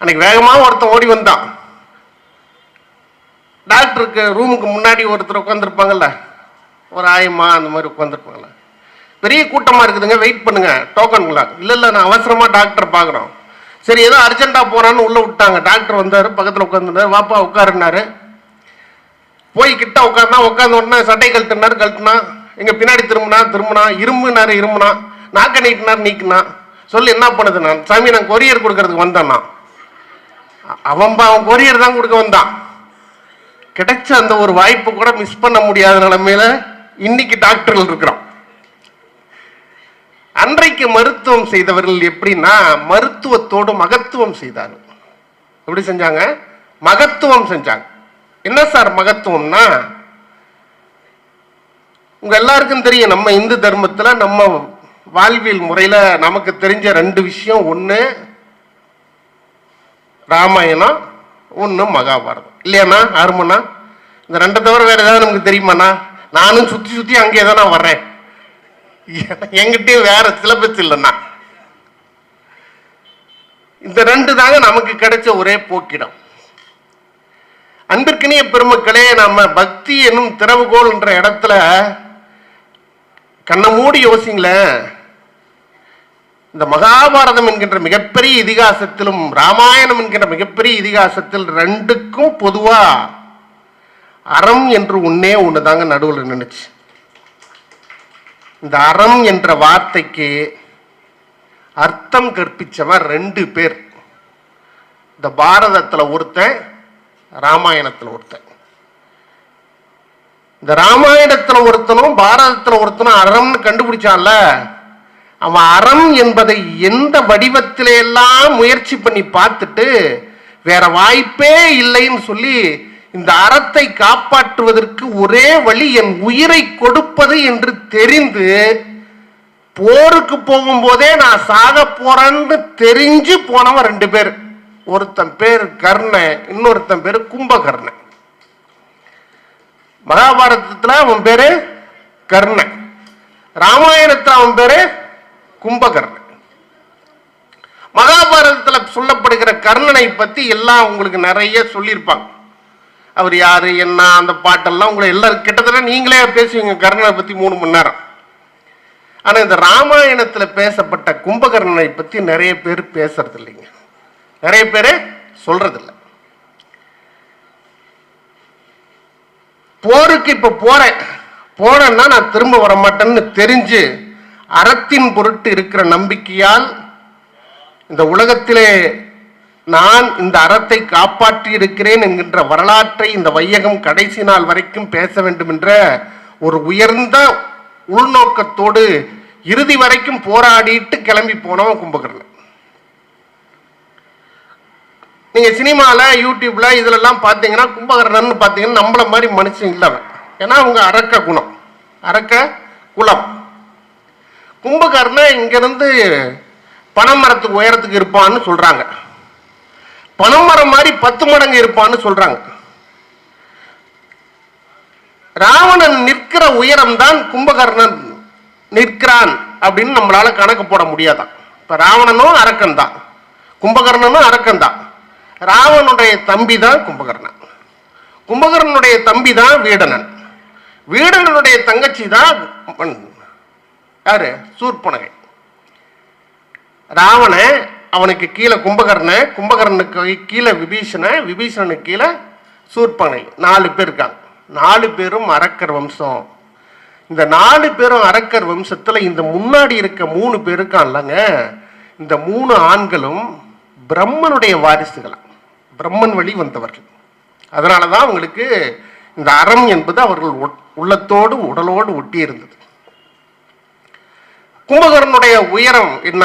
அன்னைக்கு வேகமா ஒருத்தன் ஓடி வந்தான். டாக்டருக்கு ரூமுக்கு முன்னாடி ஒருத்தர் உட்காந்துருப்பாங்கல்ல, ஒரு ஆயம்மா அந்த மாதிரி உட்காந்துருப்பாங்கல்ல. பெரிய கூட்டமா இருக்குதுங்க, வெயிட் பண்ணுங்க டோக்கன்களா. இல்ல நான் அவசரமா டாக்டர் பாக்குறோம். சரி, ஏதோ அர்ஜென்டா போறான்னு உள்ள விட்டாங்க. டாக்டர் வந்தாரு, பக்கத்துல உட்காந்துருந்தாரு. வாப்பா உட்காருனாரு. போய் கிட்ட உட்கார்ந்த உடனே சட்டை கழட்டுனா, எங்க பின்னாடி திரும்பினா, இரும்புனா, நாக்க நீக்கினா. சொல்லி என்ன பண்ணுது? நான் சாமி, நான் கொரியர் கொடுக்கறதுக்கு வந்தேன்னா. அவன் கொரியர் தான் கொடுக்க வந்தான். கிடைச்ச அந்த ஒரு வாய்ப்பு கூட மிஸ் பண்ண முடியாத நிலைமையில இன்னைக்கு டாக்டர்கள் இருக்கிறோம். அன்றைக்கு மருத்துவம் செய்தவர்கள் எப்படின்னா, மருத்துவத்தோடு மகத்துவம் செய்தார்கள். எப்படி செஞ்சாங்க? மகத்துவம் செஞ்சாங்க. என்ன சார் மகத்துவம்னா, உங்க எல்லாருக்கும் தெரியும், நம்ம இந்து தர்மத்துல நம்ம வாழ்வியல் முறையில நமக்கு தெரிஞ்ச 2 விஷயம். ஒண்ணு ராமாயணம், ஒண்ணு மகாபாரதம். இல்லையாண்ணா? ஆறுமண்ணா? இந்த 2 தவிர வேற ஏதாவது நமக்கு தெரியுமாண்ணா? நானும் சுத்தி அங்கே தான் நான் வர்றேன். எங்கிட்டயும் வேற சிலபஸ் இல்லைண்ணா. இந்த 2 தாங்க நமக்கு கிடைச்ச ஒரே போக்கிடம். அன்பிற்கினிய பெருமக்களே, நம்ம பக்தி என்னும் திறவுகோல் என்ற இடத்துல கண்ணை மூடி யோசிங்களேன். இந்த மகாபாரதம் என்கின்ற மிகப்பெரிய இதிகாசத்திலும் ராமாயணம் என்கின்ற மிகப்பெரிய இதிகாசத்தில் 2க்கும் பொதுவா அறம் என்று ஒண்ணுதாங்க நடுவில் நினைச்சு. இந்த அறம் என்ற வார்த்தைக்கு அர்த்தம் கற்பிச்சவன் 2 பேர். இந்த பாரதத்துல ஒருத்தன், ராமாயணத்துல ஒருத்தன். இந்த ராமாயணத்துல ஒருத்தனும் பாரதத்துல ஒருத்தனும் அறம்னு கண்டுபிடிச்சான்ல, அவன் அறம் என்பதை எந்த வடிவத்தில எல்லாம் முயற்சி பண்ணி பார்த்துட்டு வேற வாய்ப்பே இல்லைன்னு சொல்லி இந்த அறத்தை காப்பாற்றுவதற்கு ஒரே வழி என் உயிரை கொடுப்பது என்று தெரிந்து போருக்கு போகும்போதே நான் சாக போறேன்னு தெரிஞ்சு போனவன் 2 பேர். ஒருத்தன் பேர் கர்ண, இன்னொருத்தன் பேரு கும்பகர்ண. மகாபாரதத்துல அவன் பேரு கர்ண, ராமாயணத்துல அவன் பேரு கும்பகர்ண. மகாபாரதத்துல சொல்லப்படுகிற கர்ணனை பத்தி எல்லாம் உங்களுக்கு நிறைய சொல்லியிருப்பாங்க. அவர் யாரு என்ன அந்த பாட்டெல்லாம் உங்களை எல்லாரும் கிட்டத்தட்ட நீங்களே பேசுவீங்க கர்ணனை பத்தி 3 மணி நேரம். ஆனா இந்த ராமாயணத்துல பேசப்பட்ட கும்பகர்ணனை பத்தி நிறைய பேர் பேசுறது இல்லைங்க, நிறைய பேர் சொல்றது இல்லை. போருக்கு இப்ப போறேன்னா நான் திரும்ப வர மாட்டேன்னு தெரிஞ்சு அறத்தின் பொருட்டு இருக்கிற நம்பிக்கையால் இந்த உலகத்திலே நான் இந்த அறத்தை காப்பாற்றி இருக்கிறேன் என்கின்ற வரலாற்றை இந்த வையகம் கடைசி நாள் வரைக்கும் பேச வேண்டும் என்ற ஒரு உயர்ந்த உள்நோக்கத்தோடு இறுதி வரைக்கும் போராடிட்டு கிளம்பி போனவன் கும்பகர்ணன். நீங்க சினிமால யூடியூப்ல இதுல எல்லாம் பாத்தீங்கன்னா கும்பகர்ணன் பாத்தீங்கன்னா நம்மள மாதிரி மனுஷன் இல்ல. ஏன்னா அவங்க அரக்க குணம், அரக்க குலம். கும்பகர்ணன் இங்க இருந்து பனைமரத்துக்கு உயரத்துக்கு இருப்பான்னு சொல்றாங்க, பனைமரம் மாதிரி 10 மடங்கு இருப்பான்னு சொல்றாங்க. ராவணன் நிற்கிற உயரம் தான் கும்பகர்ணன் நிற்கிறான் அப்படின்னு நம்மளால கணக்கு போட முடியாதான். இப்ப ராவணனும் அரக்கன் தான், கும்பகர்ணனும் அரக்கன் தான். ராவனுடைய தம்பி தான் கும்பகர்ணன், கும்பகர்ணனுடைய தம்பி தான் வீடனன், வீடனுடைய தங்கச்சி தான் யாரு சூர்பனகை. ராவண அவனுக்கு கீழே கும்பகர்ண, கும்பகர்ணனுக்கு கீழே விபீஷண, விபீஷணனுக்கு கீழே சூர்பனகை. 4 பேர் இருக்காங்க. 4 பேரும் அரக்கர் வம்சம். இந்த 4 பேரும் அரக்கர் வம்சத்துல இந்த முன்னாடி இருக்க 3 பேர் இருக்கான்லங்க, இந்த 3 ஆண்களும் பிரம்மனுடைய வாரிசுகளாம், பிரம்மன் வழி வந்தவர்கள். அதனாலதான் அவங்களுக்கு இந்த அறம் என்பது அவர்கள் உள்ளத்தோடு உடலோடு ஒட்டி இருந்தது. கும்பகர்ணனுடைய உயரம் என்ன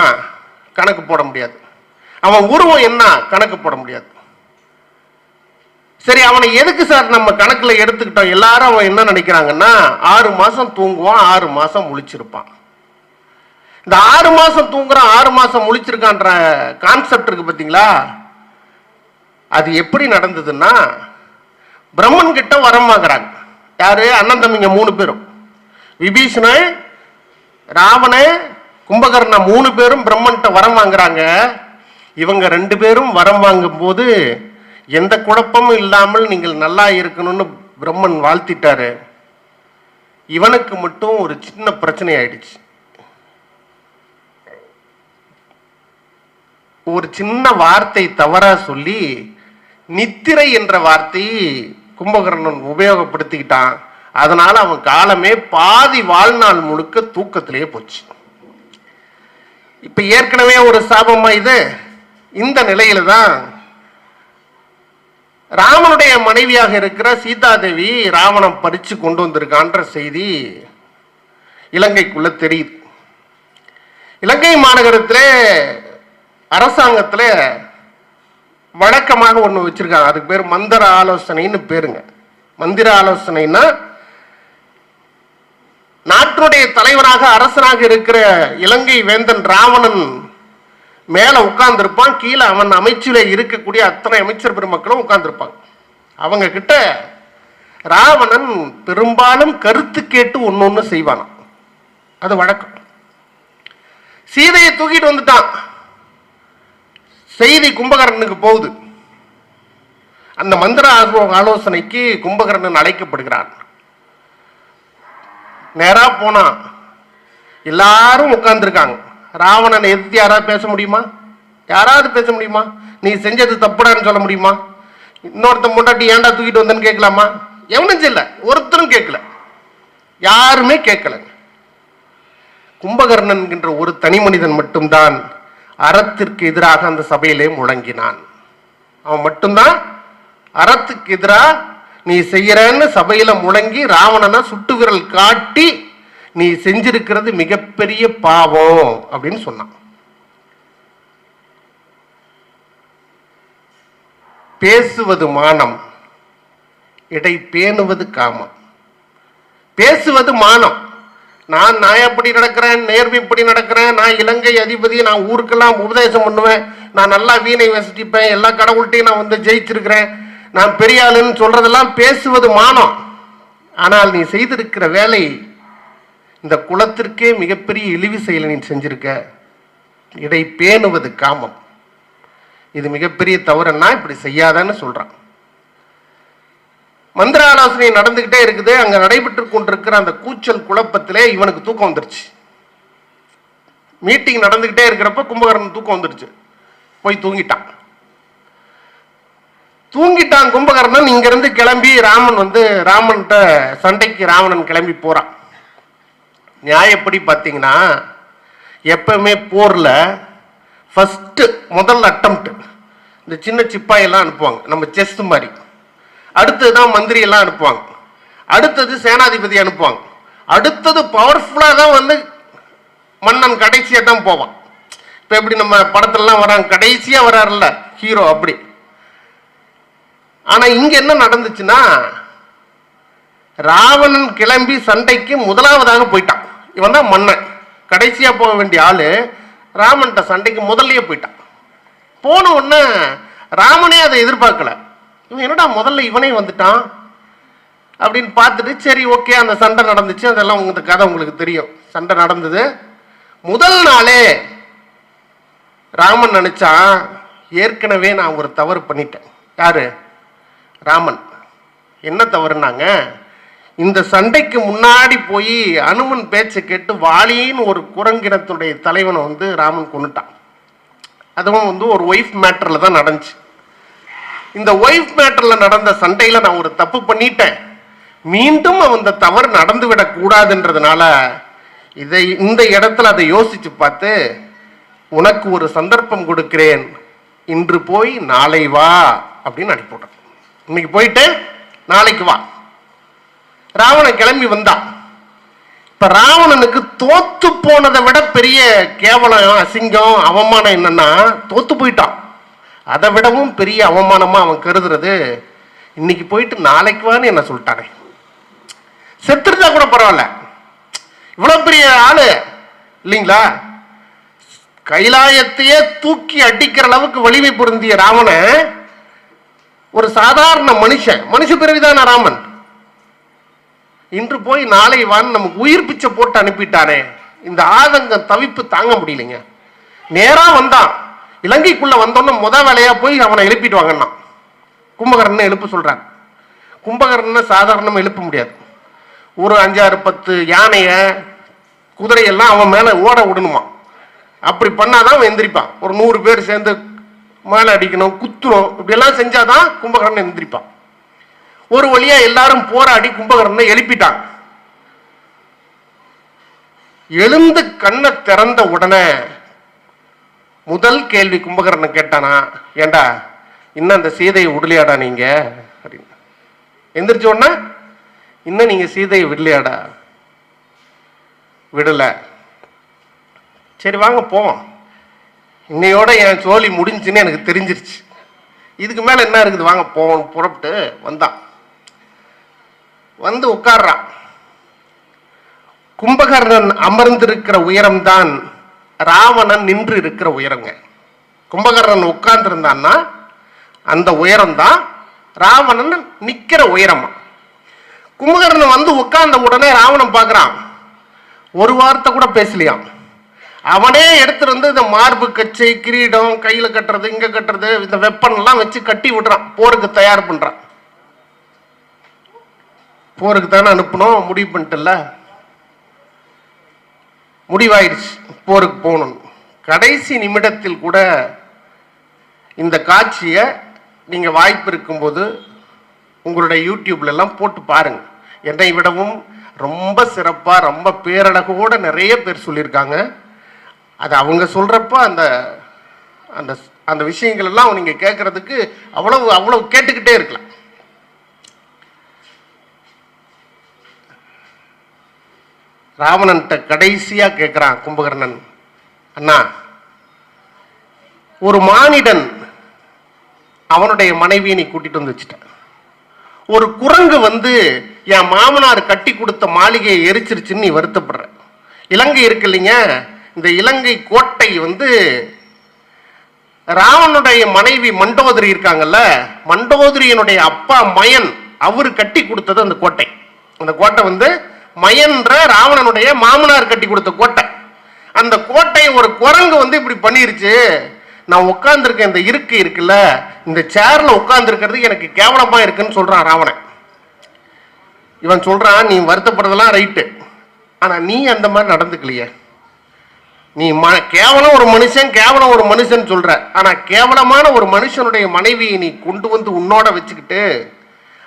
கணக்கு போட முடியாது, அவன் உருவம் என்ன கணக்கு போட முடியாது. சரி, அவனை எதுக்கு சார் நம்ம கணக்குல எடுத்துக்கிட்டோம்? எல்லாரும் அவன் என்ன நினைக்கிறாங்கன்னா 6 மாசம் தூங்குவான், 6 மாசம் முழிச்சிருப்பான். இந்த 6 மாசம் தூங்குறான் 6 மாசம் முழிச்சிருக்கான்ற கான்செப்ட் இருக்கு பாத்தீங்களா? அது எப்படி நடந்ததுன்னா, பிரம்மன் கிட்ட வரம் வாங்குறாங்க. யாரு? அண்ணன் தம்பிங்க 3 பேரும், விபீஷண, ராவண, கும்பகர்ண 3 பேரும் பிரம்மன்கிட்ட வரம் வாங்குறாங்க. இவங்க 2 பேரும் வரம் வாங்கும் போது எந்த குழப்பமும் இல்லாமல் நீங்கள் நல்லா இருக்கணும்னு பிரம்மன் வாழ்த்திட்டாரு. இவனுக்கு மட்டும் ஒரு சின்ன பிரச்சனை ஆயிடுச்சு. ஒரு சின்ன வார்த்தை தவறா சொல்லி நித்திரை என்ற வார்த்தையை கும்பகர்ணன் உபயோகப்படுத்திக்கிட்டான். அதனால அவன் காலமே பாதி வாழ்நாள் முழுக்க தூக்கத்திலேயே போச்சு. இப்ப ஏற்கனவே ஒரு சாபமா இது. இந்த நிலையில தான் ராமனுடைய மனைவியாக இருக்கிற சீதாதேவி ராவணன் பறிச்சு கொண்டு வந்திருக்கான்ற செய்தி இலங்கைக்குள்ள தெரியுது. இலங்கை மாநகரத்திலே அரசாங்கத்தில் வழக்கமாக ஒன்று வச்சிருக்காங்க, அதுக்கு பேர் மந்திர ஆலோசனைன்னு பேருங்க. மந்திர ஆலோசனைன்னா நாட்டுடைய தலைவராக அரசனாக இருக்கிற இலங்கை வேந்தன் ராவணன் மேல உட்கார்ந்துருப்பான், கீழே அவன் அமைச்சில இருக்கக்கூடிய அத்தனை அமைச்சர் பெருமக்களும் உட்கார்ந்துருப்பாங்க. அவங்க கிட்ட ராவணன் பெரும்பாலும் கருத்து கேட்டு ஒன்னொன்னு செய்வானாம், அது வழக்கம். சீதையை தூக்கிட்டு வந்துட்டான், செய்தி கும்பகர்ணனுக்கு போகுது. அந்த மந்திர ஆலோசனைக்கு கும்பகர்ணன் அழைக்கப்படுகிறான். நேரா போனா எல்லாரும் உட்கார்ந்துருக்காங்க. ராவணனை எதிர்த்து யாராவது பேச முடியுமா? யாராவது பேச முடியுமா? நீ செஞ்சது தப்புடான்னு சொல்ல முடியுமா? இன்னொருத்த முன்னாடி ஏன்டா தூக்கிட்டு வந்தேன்னு கேட்கலாமா? எவனும் செய்யல, ஒருத்தரும் கேட்கல, யாருமே கேட்கல. கும்பகர்ணன் என்கின்ற ஒரு தனி மனிதன் மட்டும்தான் அறத்திற்கு எதிராக அந்த சபையிலே முழங்கினான். அவன் மட்டும்தான் அறத்துக்கு எதிராக நீ செய்யறன்னு சபையில முழங்கி ராவணனை சுட்டு விரல் காட்டி நீ செஞ்சிருக்கிறது மிகப்பெரிய பாவம் அப்படின்னு சொன்னான். பேசுவது மானம், இடை பேணுவது காமம், பேசுவது மானம். நான் எப்படி நடக்கிறேன், நேர்மைப்படி நடக்கிறேன், நான் இலங்கை அதிபதி, நான் ஊருக்கெல்லாம் உபதேசம் பண்ணுவேன், நான் நல்லா வீணை வசிப்பேன், எல்லா கடவுள்கிட்டையும் நான் வந்து ஜெயிச்சிருக்கிறேன், நான் பெரிய ஆளுன்னு சொல்றதெல்லாம் பேசுவது மானம். ஆனால் நீ செய்திருக்கிற வேலை இந்த குலத்திற்கே மிகப்பெரிய இழிவு செயலை நீ செஞ்சிருக்க. இடை பேணுவது காமம். இது மிகப்பெரிய தவறுன்னா இப்படி செய்யாதன்னு சொல்றான். மந்திர ஆலோசனை நடந்துகிட்டே இருக்குது. அங்க நடைபெற்று கொண்டிருக்கிற அந்த கூச்சல் குழப்பத்திலே இவனுக்கு தூக்கம் வந்துருச்சு. மீட்டிங் நடந்துகிட்டே இருக்கிறப்ப கும்பகர்ணன் தூக்கம் வந்துருச்சு, போய் தூங்கிட்டான். கும்பகர்ணன். இங்க இருந்து கிளம்பி ராமன்கிட்ட சண்டைக்கு ராவணன் கிளம்பி போறான். நியாயப்படி பார்த்தீங்கன்னா எப்பவுமே போர்ல முதல் அட்டம்ப்ட் இந்த சின்ன சிப்பாயெல்லாம் அனுப்புவாங்க, நம்ம செஸ் மாதிரி. அடுத்ததுதான் மந்திரி எல்லாம் அனுப்புவாங்க, அடுத்தது சேனாதிபதி அனுப்புவாங்க, அடுத்தது பவர்ஃபுல்லா தான் வந்து மன்னன் கடைசியா தான் போவான். இப்ப எப்படி நம்ம படத்துலலாம் வராங்க, கடைசியா வராருல்ல ஹீரோ, அப்படி. ஆனா இங்க என்ன நடந்துச்சுன்னா, ராவணன் கிளம்பி சண்டைக்கு முதலாவதாக போயிட்டான். இவன் தான் மன்னன், கடைசியா போக வேண்டிய ஆளு. ராமன்ட்ட சண்டைக்கு முதல்லயே போயிட்டான். போன உடனே ராமனே அதை எதிர்பார்க்கல. இவன் என்னடா முதல்ல இவனே வந்துட்டான் அப்படின்னு பார்த்துட்டு, சரி ஓகே அந்த சண்டை நடந்துச்சு, அதெல்லாம் உங்க கதை உங்களுக்கு தெரியும். சண்டை நடந்தது. முதல் நாளே ராமன் நினைச்சான், ஏற்கனவே நான் ஒரு தவறு பண்ணிட்டேன். யாரு? ராமன். என்ன தவறுனாங்க, இந்த சண்டைக்கு முன்னாடி போய் அனுமன் பேச்சை கேட்டு வாலின்னு ஒரு குரங்கினத்துடைய தலைவனை வந்து ராமன் கொன்னுட்டான். அதுவும் வந்து ஒரு ஒய்ஃப் மேட்டர்ல தான் நடந்துச்சு. இந்த ஒய்ஃப் மேட்டர்ல நடந்த சண்டையில நான் ஒரு தப்பு பண்ணிட்டேன், மீண்டும் அந்த தவறு நடந்து விடக் கூடாதுன்றதுனால இந்த இடத்துல அதை யோசிச்சு பார்த்து, உனக்கு ஒரு சந்தர்ப்பம் கொடுக்கிறேன், இன்று போய் நாளை வா அப்படின்னு அனுப்பிவிட்டேன். இன்னைக்கு போயிட்டு நாளைக்கு வா. ராவணன் கிளம்பி வந்தான். இப்ப ராவணனுக்கு தோத்து போனதை விட பெரிய கேவலம், அசிங்கம், அவமானம் என்னன்னா, தோத்து போயிட்டான். அதை விடவும் பெரிய அவமானமா அவன் கருதுறது, இன்னைக்கு போயிட்டு நாளைக்கு வான்னு என்ன சொல்லிட்டானே. செத்துருந்தா கூட பரவாயில்ல, இவ்வளவு பெரிய ஆளு இல்லைங்களா, கைலாயத்தையே தூக்கி அடிக்கிற அளவுக்கு வலிமை பொருந்திய ராவணன் ஒரு சாதாரண மனுஷ பிறவிதான ராமன். இன்று போய் நாளை வான் நமக்கு உயிர் பிச்சை போட்டு அனுப்பிட்டானே. இந்த ஆதங்கம், தவிப்பு தாங்க முடியலைங்க. நேரா வந்தான், இலங்கைக்குள்ள வந்தோன்னு வேலையா போய் அவனை எழுப்பிட்டு வாங்கன்னா கும்பகர்ணன் எழுப்ப சொல்றான். கும்பகர்ணன் சாதாரணமா எழுப்ப முடியாது. ஒரு 5-6-10 யானைய குதிரையெல்லாம் அவன் மேல ஓட விடணுமா. அப்படி பண்ணாதான் அவன் எந்திரிப்பான். ஒரு 100 பேர் சேர்ந்து மேல அடிக்கணும், குத்துறோம், இப்படி எல்லாம் செஞ்சாதான் கும்பகர்ணன் எந்திரிப்பான். ஒரு வழியா எல்லாரும் போராடி கும்பகர்ணனை எழுப்பிட்டாங்க. எழுந்து கண்ணை திறந்த உடனே முதல் கேள்வி கும்பகர்ணன் கேட்டானா, ஏண்டா இன்னும் அந்த சீதையை விடலையாடா நீங்க அப்படின்னு. எந்திரிச்ச உடனே, இன்னும் நீங்க சீதையை விடலையாடா? விடல. சரி வாங்க போவோம், இன்னையோட என் சோழி முடிஞ்சுன்னு எனக்கு தெரிஞ்சிருச்சு, இதுக்கு மேல என்ன இருக்குது, வாங்க போவோம். புறப்பட்டு வந்தான். வந்து உட்கார்றான். கும்பகர்ணன் அமர்ந்திருக்கிற உயரம்தான் ராவணன் நின்று இருக்கிற உயரங்க. கும்பகர்ணன் உட்கார்ந்து இருந்தான்னா அந்த உயரம் தான் ராவணன் நிக்கிற உயரமா. கும்பகர்ணன் வந்து உட்கார்ந்த உடனே ராவணன் பார்க்கறான், ஒரு வார்த்தை கூட பேசலையாம். அவனே எடுத்துட்டு வந்து இந்த மார்பு கச்சை, கிரீடம், கையில கட்டுறது, இங்க கட்டுறது, இந்த வெப்பன் எல்லாம் வச்சு கட்டி விடுறான். போருக்கு தயார் பண்றான். போருக்கு தானே அனுப்பணும், முடிவு பண்ணிட்டல, முடிவாயிடுச்சு போருக்கு போகணும். கடைசி நிமிடத்தில் கூட இந்த காட்சியை நீங்க வாய்ப்பு இருக்கும்போது உங்களுடைய யூடியூப்ல எல்லாம் போட்டு பாருங்க. என்னை விடவும் ரொம்ப சிறப்பா, ரொம்ப பேரழகோட நிறைய பேர் சொல்லியிருக்காங்க. அது அவங்க சொல்றப்ப அந்த அந்த அந்த விஷயங்கள் எல்லாம் நீங்க கேட்கறதுக்கு அவ்வளவு கேட்டுக்கிட்டே இருக்கலாம். ராவணன்ட்ட கடைசியா கேட்கிறான் கும்பகர்ணன், அண்ணா, ஒரு மானிடன் அவனுடைய மனைவியை நீ கூட்டிட்டு வந்து வச்சுட்ட, ஒரு குரங்கு வந்து என் மாமனார் கட்டி கொடுத்த மாளிகையை எரிச்சிருச்சுன்னு நீ வருத்தப்படுற. இலங்கை இருக்கு இல்லைங்க, இந்த இலங்கை கோட்டை வந்து ராவனுடைய மனைவி மண்டோதரி இருக்காங்கல்ல, மண்டோதரியினுடைய அப்பா மயன் அவரு கட்டி கொடுத்தது அந்த கோட்டை. அந்த கோட்டை வந்து மயன்ற ராவணனுடைய மாமனார் கட்டி கொடுத்த கோட்டை. அந்த கோட்டையை ஒரு குரங்கு வந்து இப்படி பண்ணிருச்சு. நான் உட்கார்ந்துருக்கேன், இந்த இருக்கை இருக்குல்ல, இந்த சேர்ல உட்கார்ந்து இருக்கிறது எனக்கு கேவலமா இருக்குன்னு சொல்றான் ராவணன். இவன் சொல்றான், நீ வருத்தப்படுறதெல்லாம் ரைட்டு, ஆனா நீ அந்த மாதிரி நடந்துக்கலையே. நீ கேவலம் ஒரு மனுஷன் சொல்ற, ஆனா கேவலமான ஒரு மனுஷனுடைய மனைவியை நீ கொண்டு வந்து உன்னோட வச்சுக்கிட்டு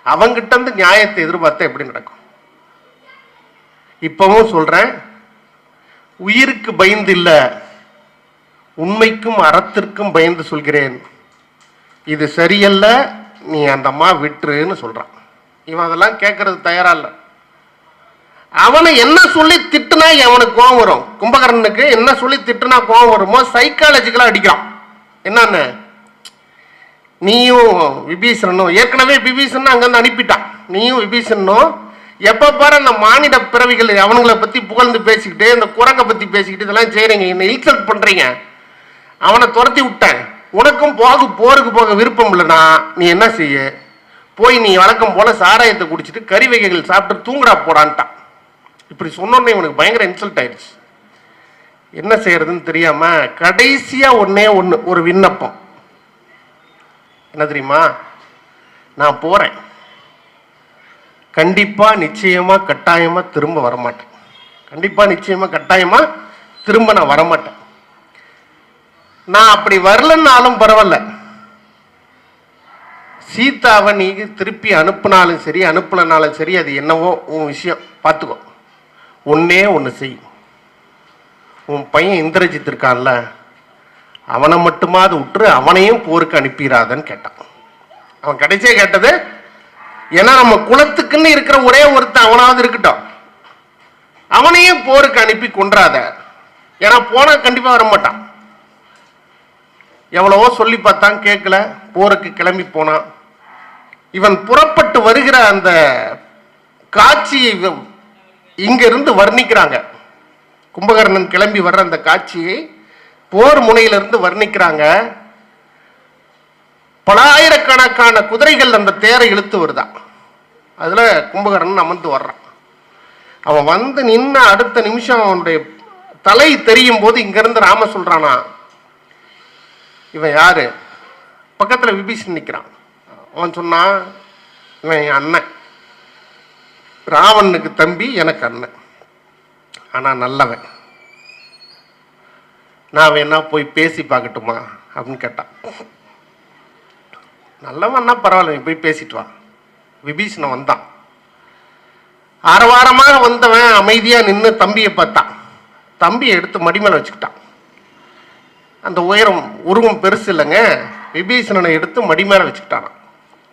அவங்கிட்ட இருந்து நியாயத்தை எதிர்பார்த்த எப்படி நடக்கும்? இப்பவும் சொல்றேன், உயிருக்கு பயந்து இல்ல, உண்மைக்கும் அறத்திற்கும் பயந்து சொல்கிறேன். இது சரியல்ல, நீ அந்த அம்மா விட்டுருன்னு சொல்றான். இவன் அதெல்லாம் கேட்கறது தயாரா இல்ல. அவனை என்ன சொல்லி திட்டுனா அவனுக்கு கோவம் வரும். கும்பகர்ணனுக்கு என்ன சொல்லி திட்டுனா கோவம் வருமோ சைக்காலஜிக்கலா அடிக்கிறான். என்னன்னு, நீயும் விபீஷணனும், ஏற்கனவே விபீஷணன் அங்கிருந்து அனுப்பிட்டான், நீயும் விபீஷணனும் எப்ப பாரு அந்த மானிட பிறவிகள் அவனுங்களை பத்தி புகழ்ந்து பேசிக்கிட்டு, இந்த குரங்கை பத்தி பேசிக்கிட்டு இதெல்லாம் செய்றீங்க, என்ன இன்சல்ட் பண்றீங்க. அவனை துரத்தி விட்டேன். உனக்கும் போருக்கு போக விருப்பம் இல்லைன்னா நீ என்ன செய்ய, போய் நீ வழக்கம் போல சாராயத்தை குடிச்சிட்டு கறி வகைகள் சாப்பிட்டு தூங்குறா போடான்ட்டான். இப்படி சொன்னோன்னே இவனுக்கு பயங்கர இன்சல்ட் ஆயிடுச்சு. என்ன செய்யறதுன்னு தெரியாம கடைசியா ஒரு விண்ணப்பம் என்ன தெரியுமா, நான் போறேன், கண்டிப்பா நிச்சயமா கட்டாயமா திரும்ப வரமாட்டேன், கண்டிப்பா நிச்சயமா கட்டாயமா திரும்ப நான் வரமாட்டேன். நான் அப்படி வரலன்னாலும் பரவாயில்ல, சீதாவை நீ திருப்பி அனுப்புனாலும் சரி அனுப்பலனாலும் சரி, அது என்னவோ உன் விஷயம், பார்த்துக்கோ. ஒன்னே ஒன்று செய், உன் பையன் இந்திரஜித் இருக்கான்ல, அவனை மட்டுமாவது விட்டுரு, அவனையும் போருக்கு அனுப்பிடாதன்னு கேட்டான். அவன் கடைசியா கேட்டது, ஏன்னா நம்ம குலத்துக்குன்னு இருக்கிற ஒரே ஒருத்தன் அவனாவது இருக்கட்டும், அவனையும் போருக்கு அனுப்பி கொன்றாத, ஏன்னா போனா கண்டிப்பா வரமாட்டான். எவ்வளவோ சொல்லி பார்த்தான், கேட்கல, போருக்கு கிளம்பி போனான். இவன் புறப்பட்டு வருகிற அந்த காட்சியை இங்க இருந்து வர்ணிக்கிறாங்க. கும்பகர்ணன் கிளம்பி வர்ற அந்த காட்சியை போர் முனையிலிருந்து வர்ணிக்கிறாங்க. பல ஆயிரக்கணக்கான குதிரைகள் அந்த தேரை இழுத்து வருதான். அதுல கும்பகர்ணன் அமர்ந்து வர்றான். அவன் வந்து நின்ன அடுத்த நிமிஷம் அவனுடைய தலை தெரியும் போது இங்க இருந்து ராம சொல்றானா, இவன் யாரு? பக்கத்துல விபீஷன் நிக்கிறான். அவன் சொன்னான், இவன் என் அண்ணன், ராவனுக்கு தம்பி, எனக்கு அண்ணன், ஆனா நல்லவன், நான் வேணா போய் பேசி பார்க்கட்டுமா அப்படின்னு கேட்டான். நல்லவன்னா பரவாயில்ல, நீ போய் பேசிட்டு வா. விபீஷணன் வந்தான். ஆரவாரமாக வந்தவன் அமைதியா நின்று தம்பியை பார்த்தான். தம்பியை எடுத்து மடிமேல வச்சுக்கிட்டான். அந்த உருவம் பெருசு இல்லைங்க, விபீஷணனை எடுத்து மடிமேல வச்சுக்கிட்டான்.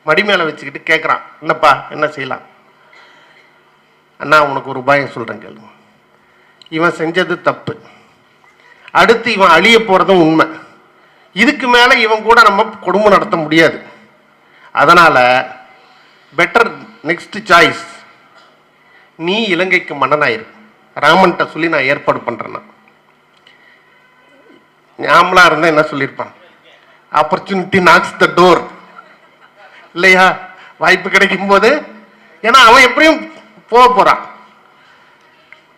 மடிமேல வச்சுக்கிட்டு கேட்குறான், என்னப்பா என்ன செய்யலாம்? அண்ணா உனக்கு ஒரு உபாயம் சொல்றேன் கேளு. இவன் செஞ்சது தப்பு, அடுத்து இவன் அழிய போறதும் உண்மை, இதுக்கு மேல இவன் கூட நம்ம குடும்பம் நடத்த முடியாது. அதனால பெட்டர் நெக்ஸ்ட் சாய்ஸ், நீ இலங்கைக்கு மன்னனாயிரு, ராமன்கிட்ட சொல்லி நான் ஏற்பாடு பண்றேன்னா. ஞாபகா இருந்தா என்ன சொல்லியிருப்பான், ஆப்பர்ச்சுனிட்டி நாக்ஸ் த டோர் இல்லையா, வாய்ப்பு கிடைக்கும் போது. ஏன்னா அவன் எப்படியும் போக போறான்.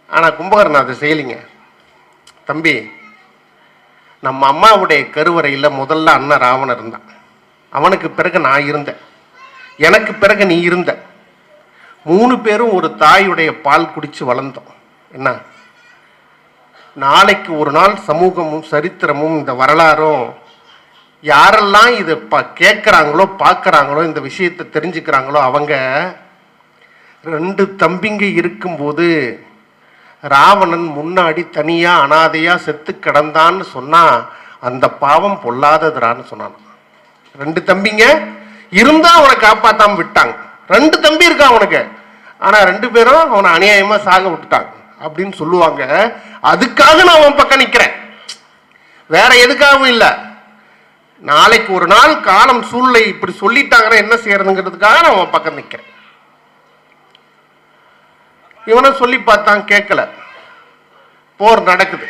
ஆனா கும்பகர்ணன் அதை செய்யலிங்க. தம்பி, நம்ம அம்மாவுடைய கருவறையில் முதல்ல அண்ணன் ராவணன் இருந்தான், அவனுக்கு பிறகு நான் இருந்தேன், எனக்கு பிறகு நீ இருந்த, 3 பேரும் ஒரு தாயுடைய பால் குடிச்சு வளர்ந்தோம். என்ன, நாளைக்கு ஒரு நாள் சமூகமும் சரித்திரமும் இந்த வரலாறும் யாரெல்லாம் இதை கேட்குறாங்களோ பார்க்குறாங்களோ இந்த விஷயத்தை தெரிஞ்சுக்கிறாங்களோ அவங்க 2 தம்பிங்க இருக்கும்போது ராவணன் முன்னாடி தனியா அனாதையா செத்து கிடந்தான்னு சொன்னா அந்த பாவம் பொல்லாததுரான்னு சொன்னான். 2 தம்பிங்க இருந்தா அவனை காப்பாத்தாம விட்டாங்க. 2 தம்பி இருக்கான் அவனுக்கு, ஆனா 2 பேரும் அவனை அநியாயமா சாக விட்டுட்டாங்க அப்படின்னு சொல்லுவாங்க. அதுக்காக நான் அவன் பக்கம் நிக்கிறேன், வேற எதுக்காகவும் இல்லை. நாளைக்கு ஒரு நாள் காலம் சூழ்நிலை இப்படி சொல்லிட்டாங்கன்னா என்ன செய்யறதுங்கிறதுக்காக நான் அவன் பக்கம் நிற்கிறேன். இவனும் சொல்லி பார்த்தான், கேட்கல. போர் நடக்குது.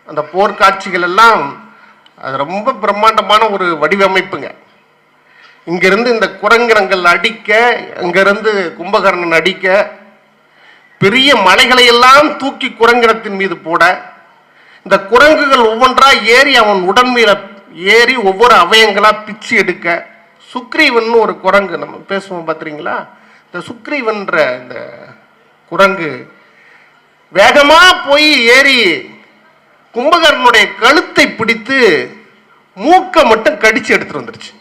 அந்த போர் காட்சிகள் எல்லாம் அது ரொம்ப பிரம்மாண்டமான ஒரு வடிவமைப்புங்க. இங்கிருந்து இந்த குரங்கினங்கள் அடிக்க, இங்கிருந்து கும்பகர்ணன் அடிக்க, பெரிய மலைகளை எல்லாம் தூக்கி குரங்கினத்தின் மீது போட, இந்த குரங்குகள் ஒவ்வொன்றா ஏறி அவன் உடல் மீது ஏறி ஒவ்வொரு அவயங்களா பிச்சு எடுக்க, சுக்ரீவன் ஒரு குரங்கு நம்ம பேசுவோம் பார்த்துறீங்களா, இந்த சுக்ரீவன்ற இந்த குரங்கு வேகமா போய் ஏறி கும்பகர்ணனுடைய கழுத்தை பிடித்து மூக்கை மட்டும் கடிச்சு எடுத்துட்டு வந்துருச்சு.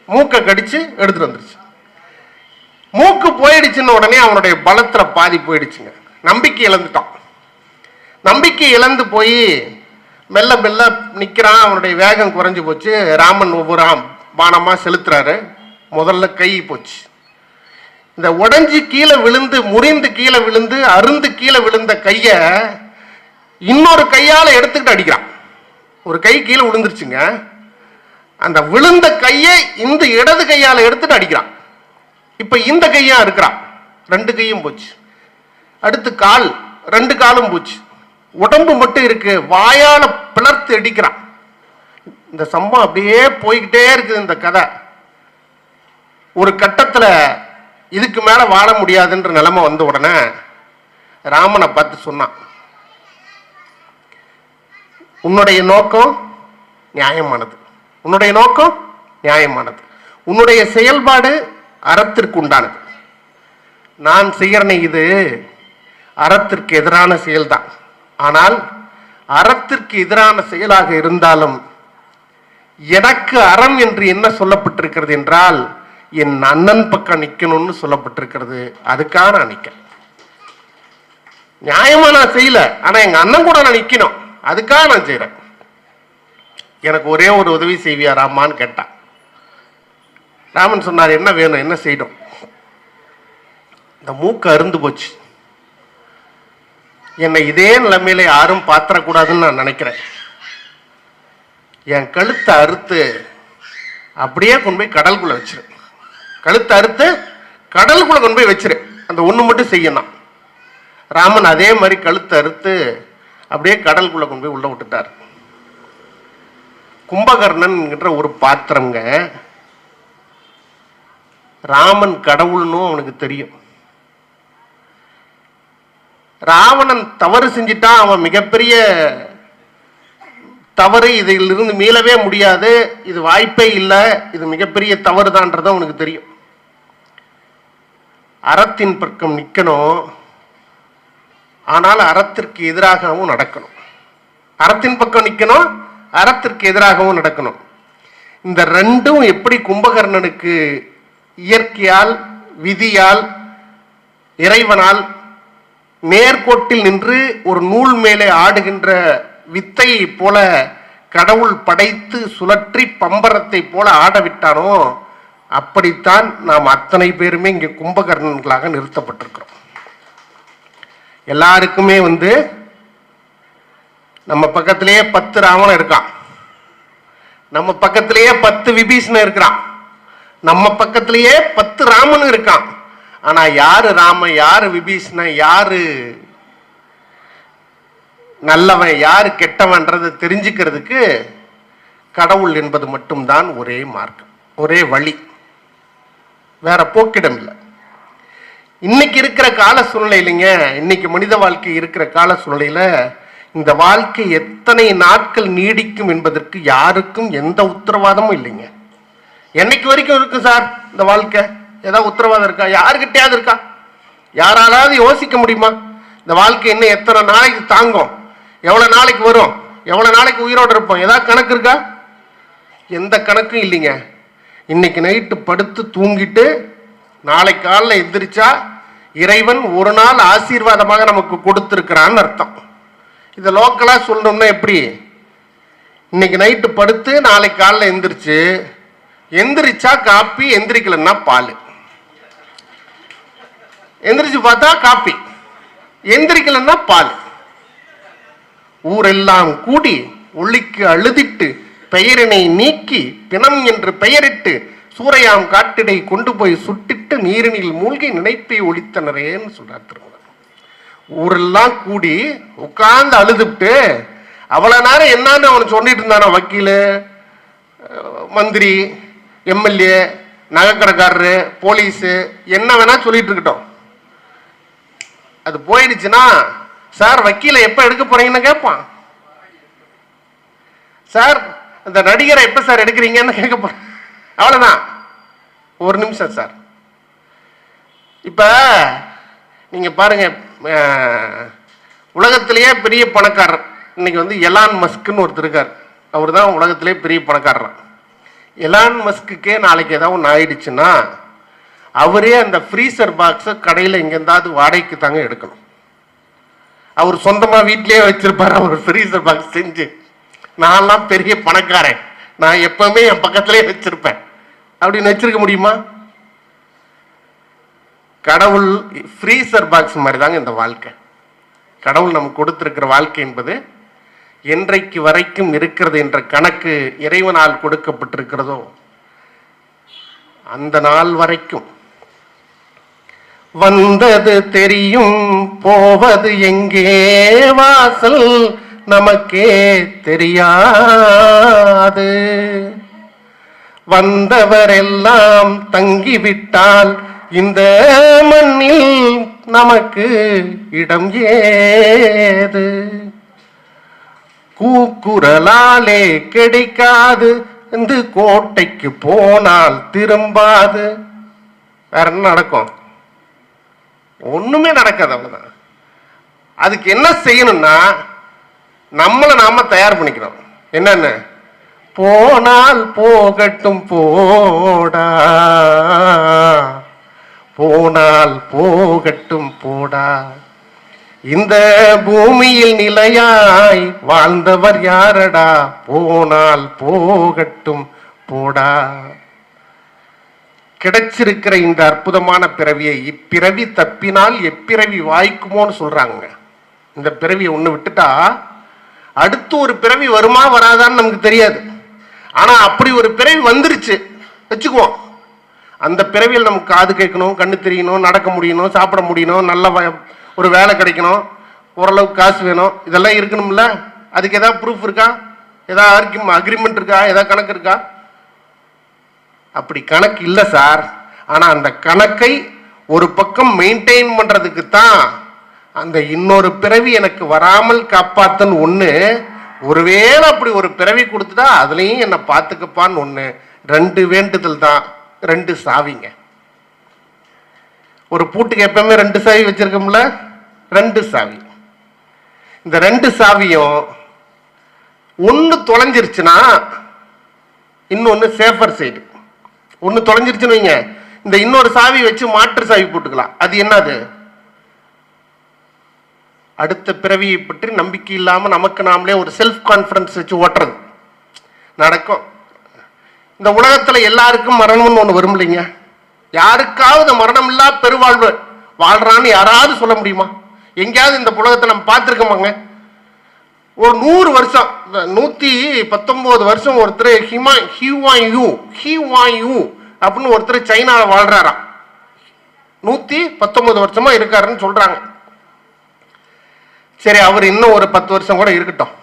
மூக்கை கடிச்சு எடுத்துட்டு வந்துருச்சு. மூக்கு போயிடுச்சுன்னு உடனே அவனுடைய பலத்துல பாதி போயிடுச்சுங்க. நம்பிக்கை இழந்துட்டான். நம்பிக்கை இழந்து போய் மெல்ல மெல்ல நிக்கிறான். அவனுடைய வேகம் குறைஞ்சு போச்சு. ராமன் ஒவ்வொரு பானமா செலுத்துறாரு. முதல்ல கை போச்சு. இந்த உடைஞ்சு கீழே விழுந்து, முறிந்து கீழே விழுந்து, அருந்து கீழே விழுந்த கைய இன்னொரு கையால எடுத்துக்கிட்டு அடிக்கிறான். ஒரு கை கீழே விழுந்துருச்சுங்க. அந்த விழுந்த கையை இந்த இடது கையால எடுத்துட்டு அடிக்கிறான். இப்ப இந்த கையா இருக்கிறான். ரெண்டு கையும் போச்சு. அடுத்து கால், ரெண்டு காலும் போச்சு. உடம்பு மட்டும் இருக்கு. வாயால பிளர்த்து அடிக்கிறான். இந்த சம்பவம் அப்படியே போய்கிட்டே இருக்குது இந்த கதை. ஒரு கட்டத்துல இதுக்கு மேல வாழ முடியாதுன்ற நிலைமை வந்த உடனே ராமனை பார்த்து சொன்னான், உன்னுடைய நோக்கம் நியாயமானது, உன்னுடைய நோக்கம் நியாயமானது, உன்னுடைய செயல்பாடு அறத்திற்கு உண்டானது. நான் செய்யறேன் இது அறத்திற்கு எதிரான செயல்தான். ஆனால் அறத்திற்கு எதிரான செயலாக இருந்தாலும் எனக்கு அறம் என்று என்ன சொல்லப்பட்டிருக்கிறது என்றால், என் அண்ணன் பக்கம் நிக்கணும்னு சொல்லப்பட்டிருக்கிறது. அதுக்காக நான் நிக்கிறேன். நியாயமா நான் செய்யல, ஆனா எங்க அண்ணன் கூட நான் நிக்கணும், அதுக்காக நான் செய்யறேன். எனக்கு ஒரே ஒரு உதவி செய்வியா ராமான்னு கேட்டான். ராமன் சொன்னார், என்ன வேணும், என்ன செய்யணும்? இந்த மூக்கு அருந்து போச்சு. என்னை இதே நிலைமையில யாரும் பாத்திரக்கூடாதுன்னு நான் நினைக்கிறேன். என் கழுத்தை அறுத்து அப்படியே கொண்டு போய் கடலுக்குள்ள வச்சிரு. கழுத்தை அறுத்து கடலுக்குள்ள கொண்டு போய் வச்சிரு. அந்த ஒண்ணு மட்டும் செய்யணும். ராமன் அதே மாதிரி கழுத்தை அறுத்து அப்படியே கடலுக்குள்ள கொண்டு போய் உள்ள விட்டுட்டார். கும்பகர்ணன் ஒரு பாத்திரங்க. ராமன் கடவுள்னு அவனுக்கு தெரியும். ராவணன் தவறு செஞ்சிட்டான், அவன் மிகப்பெரிய தவறு, இதிலிருந்து மீளவே முடியாது, இது வாய்ப்பே இல்லை, இது மிகப்பெரிய தவறு தான்றது அவனுக்கு தெரியும். அறத்தின் பக்கம் நிக்கணும், ஆனால் அறத்திற்கு எதிராகவும் நடக்கணும். அறத்தின் பக்கம் நிக்கணும், அறத்திற்கு எதிராகவும் நடக்கணும். இந்த ரெண்டும் எப்படி கும்பகர்ணனுக்கு இயற்கையால், விதியால், இறைவனால் நேர்கோட்டில் நின்று ஒரு நூல் மேலே ஆடுகின்ற வித்தையை போல கடவுள் படைத்து சுழற்றி பம்பரத்தை போல ஆடவிட்டானோ, அப்படித்தான் நாம் அத்தனை பேருமே இங்கே கும்பகர்ணன்களாக நிறுத்தப்பட்டிருக்கிறோம். எல்லாருக்குமே நம்ம பக்கத்திலேயே 10 ராவணன் இருக்கான், நம்ம பக்கத்திலேயே 10 விபீஷணன் இருக்கிறான், நம்ம பக்கத்திலேயே 10 ராமன் இருக்கான். ஆனா யாரு ராமன், யாரு விபீஷணன், யாரு நல்லவன், யாரு கெட்டவன்றதை தெரிஞ்சுக்கிறதுக்கு கடவுள் என்பது மட்டும்தான் ஒரே மார்க்கம், ஒரே வழி, வேற போக்கிடம் இல்லை. இன்னைக்கு இருக்கிற கால சூழ்நிலையிலங்க, இன்னைக்கு மனித வாழ்க்கை இருக்கிற கால சூழ்நிலையில இந்த வாழ்க்கை எத்தனை நாட்கள் நீடிக்கும் என்பதற்கு யாருக்கும் எந்த உத்தரவாதமும் இல்லைங்க. என்னைக்கு வரைக்கும் இருக்கு சார் இந்த வாழ்க்கை? ஏதாவது உத்தரவாதம் இருக்கா? யாருக்கிட்டையாவது இருக்கா? யாராலாவது யோசிக்க முடியுமா? இந்த வாழ்க்கை இன்னும் எத்தனை நாளைக்கு தாங்கும், எவ்வளவு நாளைக்கு வரும், எவ்வளவு நாளைக்கு உயிரோடு இருப்போம்? ஏதாவது கணக்கு இருக்கா? எந்த கணக்கும் இல்லைங்க. இன்னைக்கு நைட்டு படுத்து தூங்கிட்டு நாளை காலைல எந்திரிச்சா இறைவன் ஒரு நாள் ஆசீர்வாதமாக நமக்கு கொடுத்திருக்கிறான்னு அர்த்தம். இதை லோக்கலா சொல்லணும்னா எப்படி? இன்னைக்கு நைட்டு படுத்து நாளை காலைல எந்திரிச்சு, எந்திரிச்சா காப்பி, எந்திரிக்கலன்னா பால், எந்திரிச்சு பார்த்தா காப்பி, எந்திரிக்கலன்னா பால். ஊரெல்லாம் கூடி ஒளிக்கு அழுதிட்டு பெயரினை நீக்கி பிணம் என்று பெயரிட்டு சூறையாம் காட்டிடை கொண்டு போய் சுட்டிட்டு நீரினில் மூழ்கி நினைப்பை ஒழித்தனரேன்னு சொல்றார் திருமணம். ஊரெல்லாம் கூடி உட்கார்ந்து அழுதுட்டு அவ்வளவு நேரம் என்னன்னு அவன் சொல்லிட்டு இருந்தானா, வக்கீல், மந்திரி, எம்எல்ஏ, நகைக்கடைக்காரரு, போலீஸு, என்ன வேணா சொல்லிட்டு இருக்கட்டும். அது போயிடுச்சுன்னா, சார் வக்கீலை எப்ப எடுக்க போறீங்கன்னு கேட்பான். சார் அந்த நடிகரை எப்ப சார் எடுக்கிறீங்கன்னு கேட்க போறேன். அவ்வளவுதான், ஒரு நிமிஷம் சார். இப்ப நீங்க பாருங்க, உலகத்திலேயே பெரிய பணக்காரர் இன்னைக்கு வந்து எலான் மஸ்க்னு ஒருத்தர் இருக்கார். அவர் தான் உலகத்திலே பெரிய பணக்காரர். எலான் மஸ்க்குக்கே நாளைக்கு ஏதாவது ஒன்று ஆயிடுச்சுன்னா அவரே அந்த ஃப்ரீசர் பாக்ஸை கடையில் எங்கேருந்தாவது வாடகைக்கு தாங்க எடுக்கணும். அவர் சொந்தமாக வீட்லேயே வச்சிருப்பார் அவர் ஃப்ரீசர் பாக்ஸ் செஞ்சு. நான்லாம் பெரிய பணக்காரன், நான் எப்பவுமே என் பக்கத்திலே வச்சிருப்பேன் அப்படின்னு வச்சிருக்க முடியுமா? கடவுள் ஃப்ரீசர் பாக்ஸ் மாதிரி தாங்க இந்த வாழ்க்கை. கடவுள் நமக்கு கொடுத்திருக்கிற வாழ்க்கை என்பது என்றைக்கு வரைக்கும் இருக்கிறது என்ற கணக்கு இறைவனால் கொடுக்கப்பட்டிருக்கிறதோ அந்த நாள் வரைக்கும். வந்தது தெரியும், போவது எங்கே, வாசல் நமக்கே தெரியாது. வந்தவரெல்லாம் தங்கிவிட்டால் இந்த மண்ணில் நமக்கு இடம் ஏது. கூக்குரலாலே கிடைக்காது, இந்த கோட்டைக்கு போனால் திரும்பாது. வேற என்ன நடக்கும்? ஒண்ணுமே நடக்காது. அவ்வளவுதான். அதுக்கு என்ன செய்யணும்னா நம்மளை நாம தயார் பண்ணிக்கணும். என்னன்னு, போனால் போகட்டும் போடா, போனால் போகட்டும் போடா. இந்த பூமியில் நிலையாய் வாழ்ந்தவர் யாரடா, போனால் போகட்டும் போடா. கிடைச்சிருக்கிற இந்த அற்புதமான பிறவியை இப்பிறவி தப்பினால் எப்பிறவி வாய்க்குமோன்னு சொல்றாங்க. இந்த பிறவியை ஒண்ணு விட்டுட்டா அடுத்து ஒரு பிறவி வருமா வராதான்னு நமக்கு தெரியாது. ஆனா அப்படி ஒரு பிறவி வந்துருச்சு வச்சுக்குவோம். அந்த பிறவியில் நமக்கு காது கேட்கணும், கண்ணு தெரியணும், நடக்க முடியணும், சாப்பிட முடியணும், நல்ல ஒரு வேலை கிடைக்கணும், ஓரளவுக்கு காசு வேணும், இதெல்லாம் இருக்கணும்ல. அதுக்கு ஏதாவது ப்ரூஃப் இருக்கா? ஏதாவது அக்ரிமெண்ட் இருக்கா? ஏதாவது கணக்கு இருக்கா? அப்படி கணக்கு இல்லை சார். ஆனா அந்த கணக்கை ஒரு பக்கம் மெயின்டைன் பண்றதுக்கு தான் அந்த இன்னொரு பிறவி எனக்கு வராமல் காப்பாத்தன்னு ஒண்ணு. ஒருவேளை அப்படி ஒரு பிறவி கொடுத்துட்டா அதுலயும் என்னை பார்த்துக்கப்பான்னு ஒண்ணு. ரெண்டு வேண்டுதல் தான், ரெண்டு சாவிங்க. ஒரு பூட்டுக்கு எப்பவுமே ரெண்டு சாவி வச்சிருக்கோம்ல, ரெண்டு சாவி. இந்த ரெண்டு சாவியும் ஒன்னு தொலைஞ்சிருச்சுன்னா இன்னொன்னு சேஃபர் சைடு. ஒன்னு தொலைஞ்சிருச்சுன்னு வைங்க, இந்த இன்னொரு சாவி வச்சு மாற்று சாவி போட்டுக்கலாம். அது என்னது? அடுத்த பிறவியை பற்றி நம்பிக்கை இல்லாம நமக்கு நாமளே ஒரு செல்ஃப் கான்ஃபிடன்ஸ் வச்சு ஓட்டுறது நடக்கும். இந்த உலகத்துல எல்லாருக்கும் மரணம்னு ஒண்ணு வரும் இல்லைங்க. யாருக்காவது மரணம் இல்லா பெருவாழ்வு வாழ்றான்னு யாராவது சொல்ல முடியுமா? எங்கேயாவது இந்த உலகத்தை நம்ம பார்த்துருக்கோமாங்க? ஒரு 100 வருஷம், 119 வருஷம் ஒருத்தர் ஹிவாயூ அப்படின்னு ஒருத்தர் சைனால வாழ்றாராம். 119 வருஷமா இருக்காருன்னு சொல்றாங்க. சரி, அவர் இன்னும் ஒரு 10 வருஷம் கூட இருக்கட்டும்.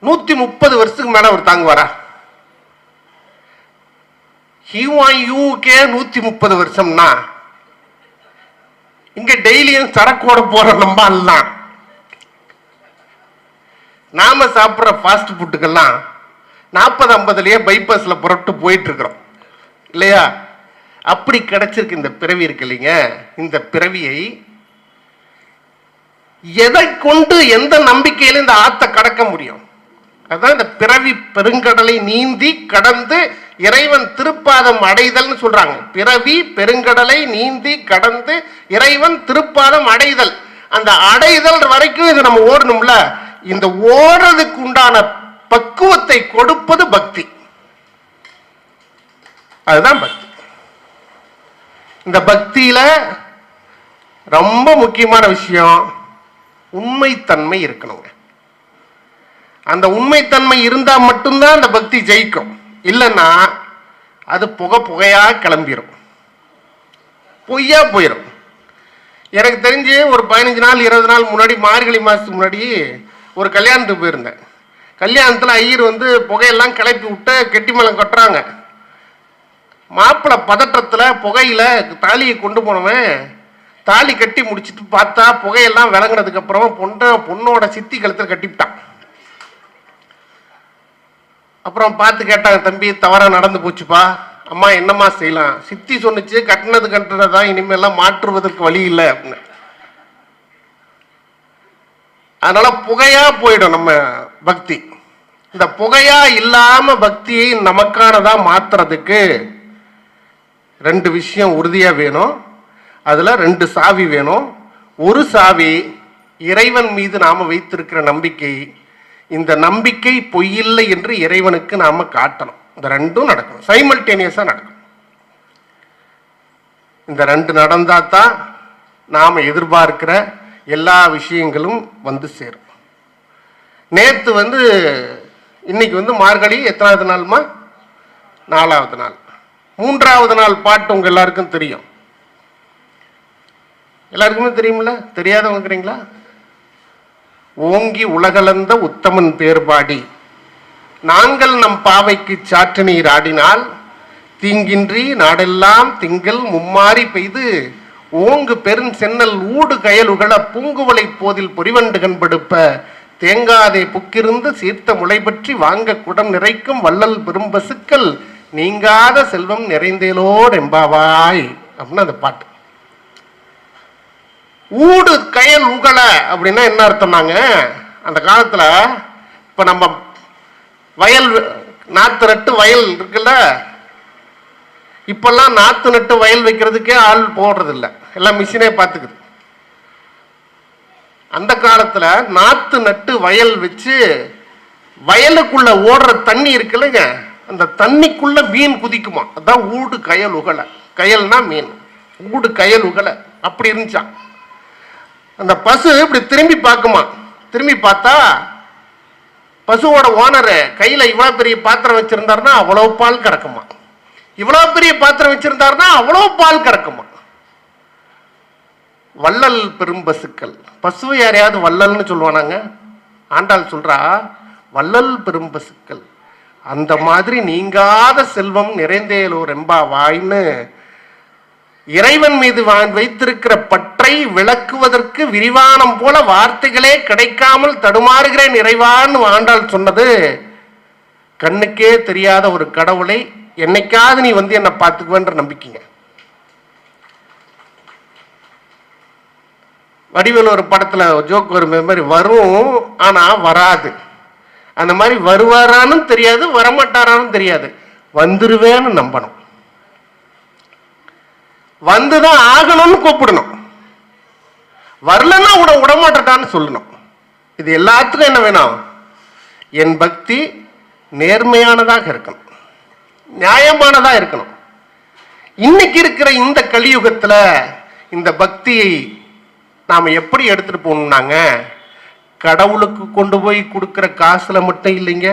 130 வருஷத்துக்கு மேல அவர் தாங்குவாரா? ஹிவாயூக்கே 130 வருஷம்னா இங்க டெய்லியும் சரக்கோட போற நம்ம எல்லாம் நாம சாப்பிட்ற ஃபாஸ்ட் ஃபுட்டுக்கெல்லாம் 40-50லயே பைபாஸ்ல புறப்பட்டு போயிட்டு இருக்கிறோம் இல்லையா? அப்படி கிடைச்சிருக்கு இந்த பிறவி இருக்கு இல்லைங்க. இந்த பிறவியை எதை கொண்டு, எந்த நம்பிக்கையில இந்த ஆத்த கடக்க முடியும்? அதான் இந்த பிறவி பெருங்கடலை நீந்தி கடந்து இறைவன் திருப்பாதம் அடைதல்னு சொல்றாங்க. பிறவி பெருங்கடலை நீந்தி கடந்து இறைவன் திருப்பாதம் அடைதல். அந்த அடைதல் வரைக்கும் இது நம்ம ஓடணும்ல. இந்த ஓடுறதுக்கு உண்டான பக்குவத்தை கொடுப்பது பக்தி. அதுதான் பக்தி. இந்த பக்தியில ரொம்ப முக்கியமான விஷயம் உண்மைத்தன்மை இருக்கணுங்க. அந்த உண்மைத்தன்மை இருந்தா மட்டும்தான் அந்த பக்தி ஜெயிக்கும். இல்லைன்னா அது புகையா கிளம்பிடும், பொய்யா போயிடும். எனக்கு தெரிஞ்சு ஒரு 15 நாள் 20 நாள் முன்னாடி, மார்கழி மாசத்துக்கு முன்னாடி ஒரு கல்யாணத்துக்கு போயிருந்தேன். கல்யாணத்தில் ஐயர் வந்து புகையெல்லாம் கிளப்பி விட்டு கெட்டிமலம் கட்டுறாங்க. மாப்பிள்ளை பதற்றத்தில் புகையில தாலியை கொண்டு போனவன் தாலி கட்டி முடிச்சுட்டு பார்த்தா புகையெல்லாம் விளங்குனதுக்கு அப்புறம் பொண்ணோட சித்தி கழுத்தில் கட்டிவிட்டான். அப்புறம் பார்த்து கேட்டாங்க, தம்பி தவறா நடந்து போச்சுப்பா, அம்மா என்னம்மா செய்யலாம்? சித்தி சொன்னிச்சு கட்டினது கட்டுறதான் இனிமேலாம் மாற்றுவதற்கு வழி இல்லை அப்படின்னு. அதனால புகையா போயிடும் நம்ம பக்தி. இந்த புகையா இல்லாம பக்தியை நமக்கானதா மாத்துறதுக்கு 2 விஷயம் உறுதியா வேணும். அதுல 2 சாவி வேணும். ஒரு சாவி இறைவன் மீது நாம வைத்திருக்கிற நம்பிக்கை. இந்த நம்பிக்கை பொய்யில்லை என்று இறைவனுக்கு நாம காட்டணும். இந்த 2ம் நடக்கணும், சைமல்டேனியஸா நடக்கும். இந்த 2 நடந்தாதான் நாம எதிர்பார்க்கிற எல்லா விஷயங்களும் வந்து சேரும். நேத்து வந்து இன்னைக்கு வந்து மார்கழி எத்தனாவது நாள்மா? 4வது நாள். 3வது நாள் பாட்டு உங்க எல்லாருக்கும் தெரியும். எல்லாருக்குமே தெரியுமில்ல? தெரியாதவங்க இருக்கிறீங்களா? ஓங்கி உலகளந்த உத்தமன் பேர்பாடி நாங்கள் நம் பாவைக்கு சாற்று நீர் ஆடினால் தீங்கின்றி நாடெல்லாம் திங்கள் மும்மாறி பெய்து ஓங்கு பெருஞ் சென்னல் ஊடு கயலுகள பூங்குவலை போதில் பொறிவண்டு கண்படுப்ப தேங்காதே புக்கிருந்து சீர்த்த முளை பற்றி வாங்க குடம் நிறைக்கும் வள்ளல் பெரும்பசுக்கள் நீங்காத செல்வம் நிறைந்தேலோர் எம்பாவாய் அப்படின்னு அந்த பாட்டு. ஊடு கயல் உகல அப்படின்னா என்ன அர்த்தம்னாங்க, அந்த காலத்துல இப்ப நம்ம வயல் நாத்து நட்டு வயல் இருக்குல்ல, இப்பெல்லாம் நாத்து நட்டு வயல் வைக்கிறதுக்கே ஆள் போடுறது இல்லை, எல்லாம் மிஷினே பார்த்துக்குது. அந்த காலத்துல நாத்து நட்டு வயல் வச்சு வயலுக்குள்ள ஓடுற தண்ணி இருக்குல்லங்க, அந்த தண்ணிக்குள்ள மீன் குதிக்குமா, அதான் ஊடு கயல் உகல. கயல்னா மீன், ஊடு கயல் உகல அப்படி இருந்துச்சான். அந்த பசு இப்படி திரும்பி பார்க்குமா, திரும்பி பார்த்தா பசுவோட ஓனரு கையில இவ்வளவு பெரிய பாத்திரம் வச்சிருந்தாருன்னா அவ்வளவு பால் கறக்குமா, இவ்வளவு பெரிய பாத்திரம் வச்சிருந்தாருன்னா அவ்வளவு பால் கறக்குமா. வள்ளல் பெரும்பசுக்கள், பசுவை யாரையாவது வள்ளல்னு சொல்லுவானாங்க? ஆண்டாள் சொல்றா வள்ளல் பெரும்பசுக்கள். அந்த மாதிரி நீங்காத செல்வம் நிறைந்தேலோர் எம்பாவாய்ன்னு இறைவன் மீது வைத்திருக்கிற பற்றை விளக்குவதற்கு விரிவானம் போல வார்த்தைகளே கிடைக்காமல் தடுமாறுகிறேன் இறைவான்னு ஆண்டாள் சொன்னது கண்ணுக்கே தெரியாத ஒரு கடவுளை என்னைக்காவது நீ வந்து என்ன பார்த்துக்குவேன்ற நம்பிக்கைங்க. வடிவேலு ஒரு படத்துல ஜோக் வரும் மாதிரி, வரும் ஆனா வராது. அந்த மாதிரி வருவாரான்னு தெரியாது, வரமாட்டாரான்னு தெரியாது, வந்துருவேன்னு நம்பணும். வந்துதான் ஆகணும்னு கூப்பிடணும், வரலன்னா விடமாட்டான்னு சொல்லணும். இது எல்லாத்துக்கும் என்ன வேணும்? என் பக்தி நேர்மையானதாக இருக்கணும், நியாயமானதா இருக்கணும். இன்னைக்கு இருக்கிற இந்த கலியுகத்துல இந்த பக்தியை நாம எப்படி எடுத்துட்டு போகணும்னாங்க, கடவுளுக்கு கொண்டு போய் கொடுக்கிற காசுல மட்டும் இல்லைங்க,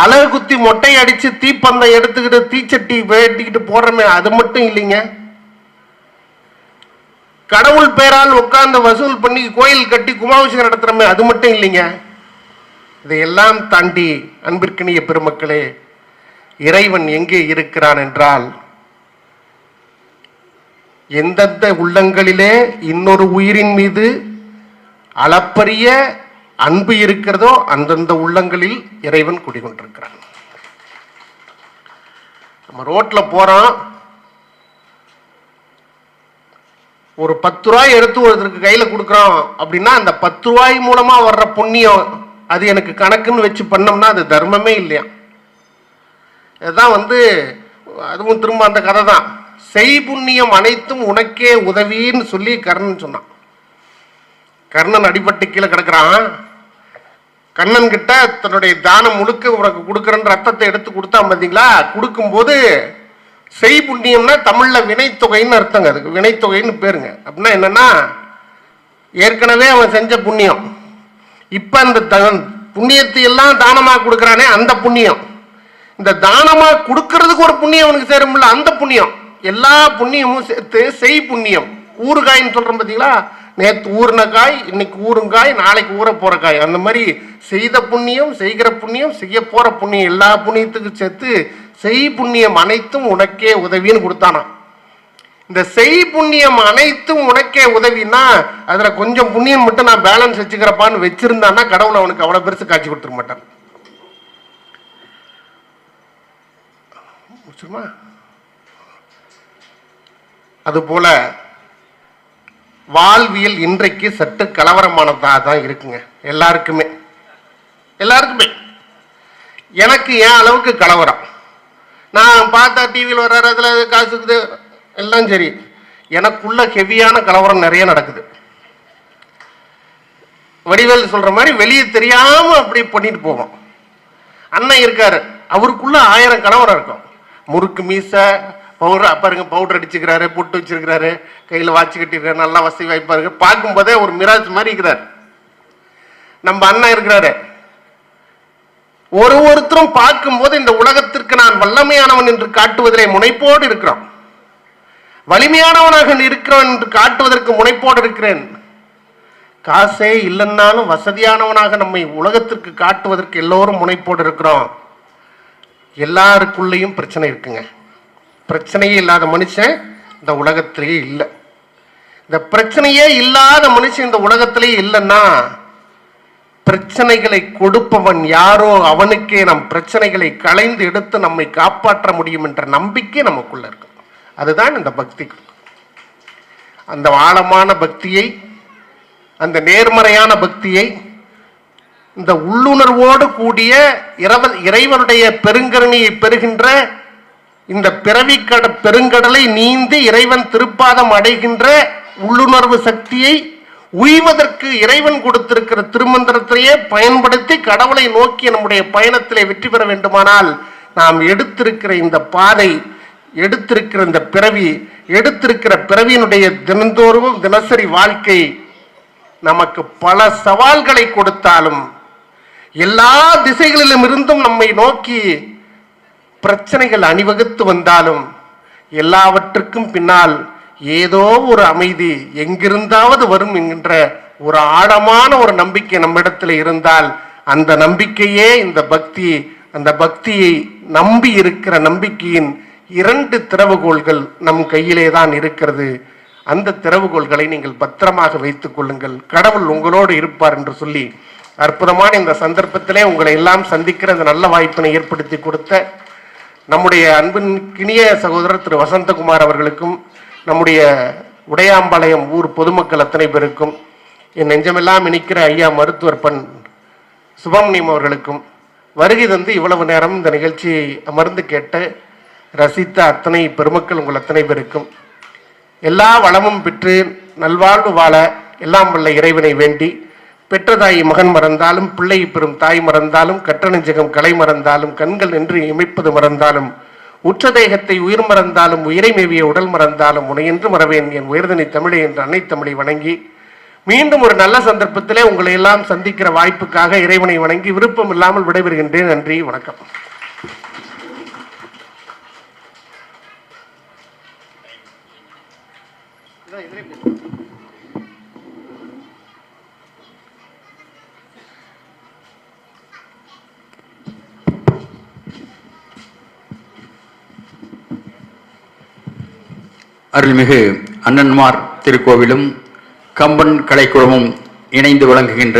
அழகு குத்தி மொட்டை அடிச்சு தீப்பந்தம் எடுத்துக்கிட்டு தீச்சட்டி வேட்டிக்கிட்டு போடுறமே அது மட்டும் இல்லைங்க, கடவுள் பேரால் உட்கார்ந்து வசூல் பண்ணி கோயில் கட்டி கும்பாபிஷேகம் நடத்துறமே அது மட்டும் இல்லைங்க. இதையெல்லாம் தாண்டி அன்பிற்கினிய பெருமக்களே, இறைவன் எங்கே இருக்கிறான் என்றால், எந்தெந்த உள்ளங்களிலே இன்னொரு உயிரின் மீது அளப்பரிய அன்பு இருக்கிறதோ அந்தந்த உள்ளங்களில் இறைவன் குடிகொண்டிருக்கிறான். நம்ம ரோட்ல போறோம், ஒரு 10 ரூபாய் எடுத்து ஒருத்தருக்கு கையில கொடுக்குறோம் அப்படின்னா அந்த 10 ரூபாய் மூலமா வர்ற புண்ணியம் அது எனக்கு கணக்குன்னு வச்சு பண்ணோம்னா அது தர்மமே இல்லையா. இதுதான் வந்து அதுவும் திரும்ப அந்த கதை தான், செய் புண்ணியம் அனைத்தும் உனக்கே உதவின்னு சொல்லி கர்ணன் சொன்னான். கர்ணன் அடிபட்டு கீழே கிடக்குறான். கண்ணன் கிட்ட தன்னுடைய தானம் முழுக்க உனக்கு கொடுக்குறன்ற ரத்தத்தை எடுத்து கொடுத்தான் பார்த்தீங்களா. கொடுக்கும்போது செய் புண்ணியம்னா தமிழ்ல வினைத்தொகைன்னு அர்த்தங்க, அதுக்கு வினைத்தொகைன்னு பேருங்க. அப்படின்னா என்னன்னா, ஏற்கனவே அவன் செஞ்ச புண்ணியம் இப்ப இந்த புண்ணியத்தை எல்லாம் தானமா கொடுக்கறானே அந்த புண்ணியம், இந்த தானமா கொடுக்கறதுக்கு ஒரு புண்ணியம் அவனுக்கு சேரும்ல, அந்த புண்ணியம், எல்லா புண்ணியமும் சேர்த்து செய் புண்ணியம். ஊறுகாய்ன்னு சொல்றோம் பாத்தீங்களா, நேற்று ஊறின காய் இன்னைக்கு ஊறுங்காய், நாளைக்கு ஊற போற காய். அந்த மாதிரி செய்த புண்ணியம், செய்கிற புண்ணியம், செய்ய போற புண்ணியம், எல்லா புண்ணியத்துக்கும் சேர்த்து செய் புண்ணியம் அனைத்தும் உனக்கே உதவின்னு கொடுத்தானா. இந்த செய் புண்ணியம் அனைத்தும் உனக்கே உதவினா அதுல கொஞ்சம் புண்ணியம் மட்டும் நான் பேலன்ஸ் வச்சுக்கிறப்பான்னு வச்சிருந்தான்னா கடவுள் அவனுக்கு அவ்வளவு பெருசு காட்சி கொடுத்துட மாட்டான். அதுபோல வாழ்வியல் இன்றைக்கு சற்று கலவரமானதா தான் இருக்குங்க. எல்லாருக்குமே எனக்கு ஏன் அளவுக்கு கலவரம், நான் பார்த்தா டிவியில் வர்றதுல காசுக்குது எல்லாம் சரி, எனக்குள்ள ஹெவியான கலவரம் நிறைய நடக்குது. வடிவேல் சொல்ற மாதிரி வெளியே தெரியாம அப்படி பண்ணிட்டு போவோம். அண்ணன் இருக்காரு, அவருக்குள்ள 1000 கலவரம் இருக்கும். முறுக்கு மீச பவுடர் பாருங்க, பவுடர் அடிச்சுக்கிறாரு, பொட்டு வச்சிருக்கிறாரு, கையில வாட்சி கட்டிருக்காரு, நல்லா வசதி வாய்ப்பா இருக்கு, பார்க்கும் போதே ஒரு மிராஜ் மாதிரி இருக்கிறார். நம்ம அண்ணன் இருக்கிறாரு, ஒருத்தரும் பார்க்கும் போது இந்த உலகத்திற்கு நான் வல்லமையானவன் என்று காட்டுவதிலே முனைப்போடு இருக்கிறோம், வலிமையானவனாக இருக்கிறவன் என்று காட்டுவதற்கு முனைப்போடு இருக்கிறேன். காசே இல்லைன்னாலும் வசதியானவனாக நம்மை உலகத்திற்கு காட்டுவதற்கு எல்லோரும் முனைப்போடு இருக்கிறோம். எல்லாருக்குள்ளேயும் பிரச்சனை இருக்குங்க. பிரச்சனையே இல்லாத மனுஷன் இந்த உலகத்திலேயே இல்லை. இந்த பிரச்சனையே இல்லாத மனுஷன் இந்த உலகத்திலேயே இல்லைன்னா பிரச்சனைகளை கொடுப்பவன் யாரோ அவனுக்கே நம் பிரச்சனைகளை களைந்து எடுத்து நம்மை காப்பாற்ற முடியும் என்ற நம்பிக்கை நமக்குள்ள இருக்கு. அதுதான் இந்த பக்தி. அந்த ஆழமான பக்தியை, அந்த நேர்மறையான பக்தியை, இந்த உள்ளுணர்வோடு கூடிய இறைவனுடைய பெருங்கருணையை பெறுகின்ற இந்த பிறவி பெருங்கடலை நீந்தி இறைவன் திருப்பாதம் அடைகின்ற உள்ளுணர்வு சக்தியை உய்வதற்கு இறைவன் கொடுத்திருக்கிற திருமந்திரத்தையே பயன்படுத்தி கடவுளை நோக்கி நம்முடைய பயணத்திலே வெற்றி பெற வேண்டுமானால் நாம் எடுத்திருக்கிற இந்த பாதை, எடுத்திருக்கிற இந்த பிறவி, எடுத்திருக்கிற பிறவியினுடைய தினந்தோறும் தினசரி வாழ்க்கை நமக்கு பல சவால்களை கொடுத்தாலும், எல்லா திசைகளிலும் இருந்தும் நம்மை நோக்கி பிரச்சனைகள் அணிவகுத்து வந்தாலும், எல்லாவற்றுக்கும் பின்னால் ஏதோ ஒரு அமைதி எங்கிருந்தாவது வரும் என்கின்ற ஒரு ஆழமான ஒரு நம்பிக்கை நம்மிடத்தில் இருந்தால், அந்த நம்பிக்கையே இந்த பக்தி. அந்த பக்தியை நம்பி இருக்கிற நம்பிக்கையின் 2 திறவுகோள்கள் நம் கையிலே தான் இருக்கிறது. அந்த திறவுகோள்களை நீங்கள் பத்திரமாக வைத்துக் கொள்ளுங்கள். கடவுள் உங்களோடு இருப்பார் என்று சொல்லி அற்புதமான இந்த சந்தர்ப்பத்திலே உங்களை எல்லாம் சந்திக்கிற இந்த நல்ல வாய்ப்பினை ஏற்படுத்தி கொடுத்த நம்முடைய அன்பின்கினிய சகோதரர் திரு வசந்தகுமார் அவர்களுக்கும், நம்முடைய உடையாம்பாளையம் ஊர் பொதுமக்கள் அத்தனை பேருக்கும், என் நெஞ்சமெல்லாம் இணைக்கிற ஐயா மருத்துவர் பண் சுபம்னியம் அவர்களுக்கும், வருகை தந்து இவ்வளவு நேரம் இந்த நிகழ்ச்சியை அமர்ந்து கேட்ட ரசித்த அத்தனை பெருமக்கள் உங்கள் அத்தனை பேருக்கும் எல்லா வளமும் பெற்று நல்வாழ்வு வாழ எல்லாம் வல்ல இறைவனை வேண்டி, பெற்ற தாய் மகன் மறந்தாலும், பிள்ளை பெறும் தாய் மறந்தாலும், கற்ற நெஞ்சகம் கலை மறந்தாலும், கண்கள் நின்று இமைப்பது மறந்தாலும், உற்ற தேகத்தை உயிர் மறந்தாலும், உயிரை மேவிய உடல் மறந்தாலும், உனையென்று மறவேன் என் உயர்தனை தமிழை என்று அன்னை தமிழை வணங்கி, மீண்டும் ஒரு நல்ல சந்தர்ப்பத்திலே உங்களை எல்லாம் சந்திக்கிற வாய்ப்புக்காக இறைவனை வணங்கி விருப்பம் இல்லாமல் விடைபெறுகின்றேன். நன்றி, வணக்கம். அருள்மிகு அண்ணன்மார் திருக்கோவிலும் கம்பன் கலைக்குழுமம் இணைந்து வழங்குகின்ற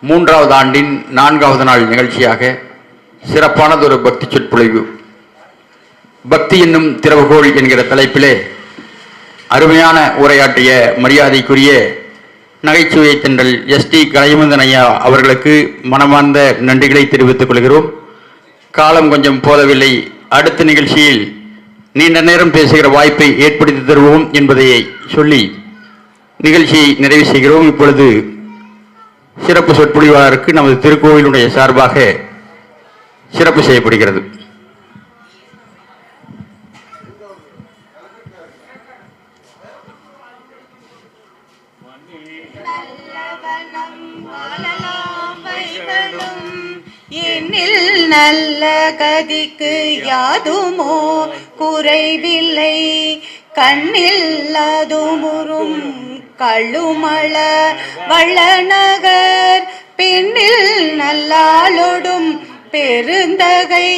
3வது ஆண்டின் 4வது நாள் நிகழ்ச்சியாக சிறப்பானதொரு பக்தி சொற்பொழிவு, பக்தி என்னும் திறவுகோள் என்கிற தலைப்பிலே அருமையான உரையாற்றிய மரியாதைக்குரிய நகைச்சுவை தென்றல் எஸ்டி கலைமுந்தன் ஐயா அவர்களுக்கு மனமார்ந்த நன்றிகளை தெரிவித்துக் கொள்கிறோம். காலம் கொஞ்சம் போதவில்லை, அடுத்த நிகழ்ச்சியில் நீண்ட நேரம் பேசுகிற வாய்ப்பை ஏற்படுத்தி தருவோம் என்பதை சொல்லி நிகழ்ச்சியை நிறைவு செய்கிறோம். இப்பொழுது சிறப்பு சொற்பொழிவாளருக்கு நமது திருக்கோவிலுடைய சார்பாக சிறப்பு செய்யப்படுகிறது. வல்லவனம் நல்ல கதிக்கு யாதுமோ குறைவில்லை. கண்ணில் அதுமுறும் கழுமள வளநகர் பெண்ணில் நல்லாளொடும் பெருந்தகை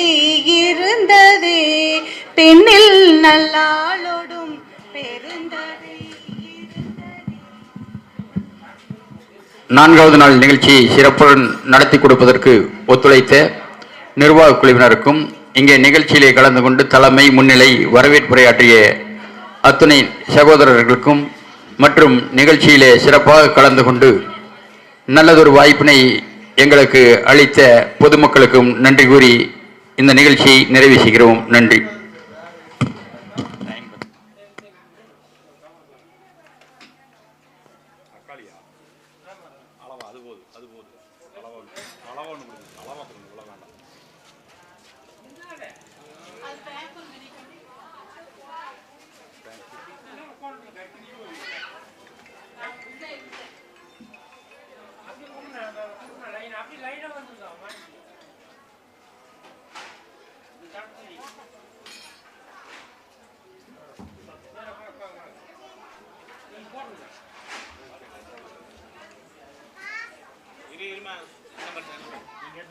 இருந்ததே. பெண்ணில் நல்லாளொடும் பெருந்தகை இருந்ததே. நான்காவது நாள் நிகழ்ச்சியை சிறப்புடன் நடத்தி கொடுப்பதற்கு ஒத்துழைத்த நிர்வாக குழுவினருக்கும் இங்கே நிகழ்ச்சியிலே கலந்து கொண்டு தலைமை முன்னிலை வரவேற்புரையாற்றிய அத்துணை சகோதரர்களுக்கும் மற்றும் நிகழ்ச்சியிலே சிறப்பாக கலந்து கொண்டு நல்லதொரு வாய்ப்பினை எங்களுக்கு அளித்த பொதுமக்களுக்கும் நன்றி கூறி இந்த நிகழ்ச்சியை நிறைவு செய்கிறோம். நன்றி. இருமா நீங்க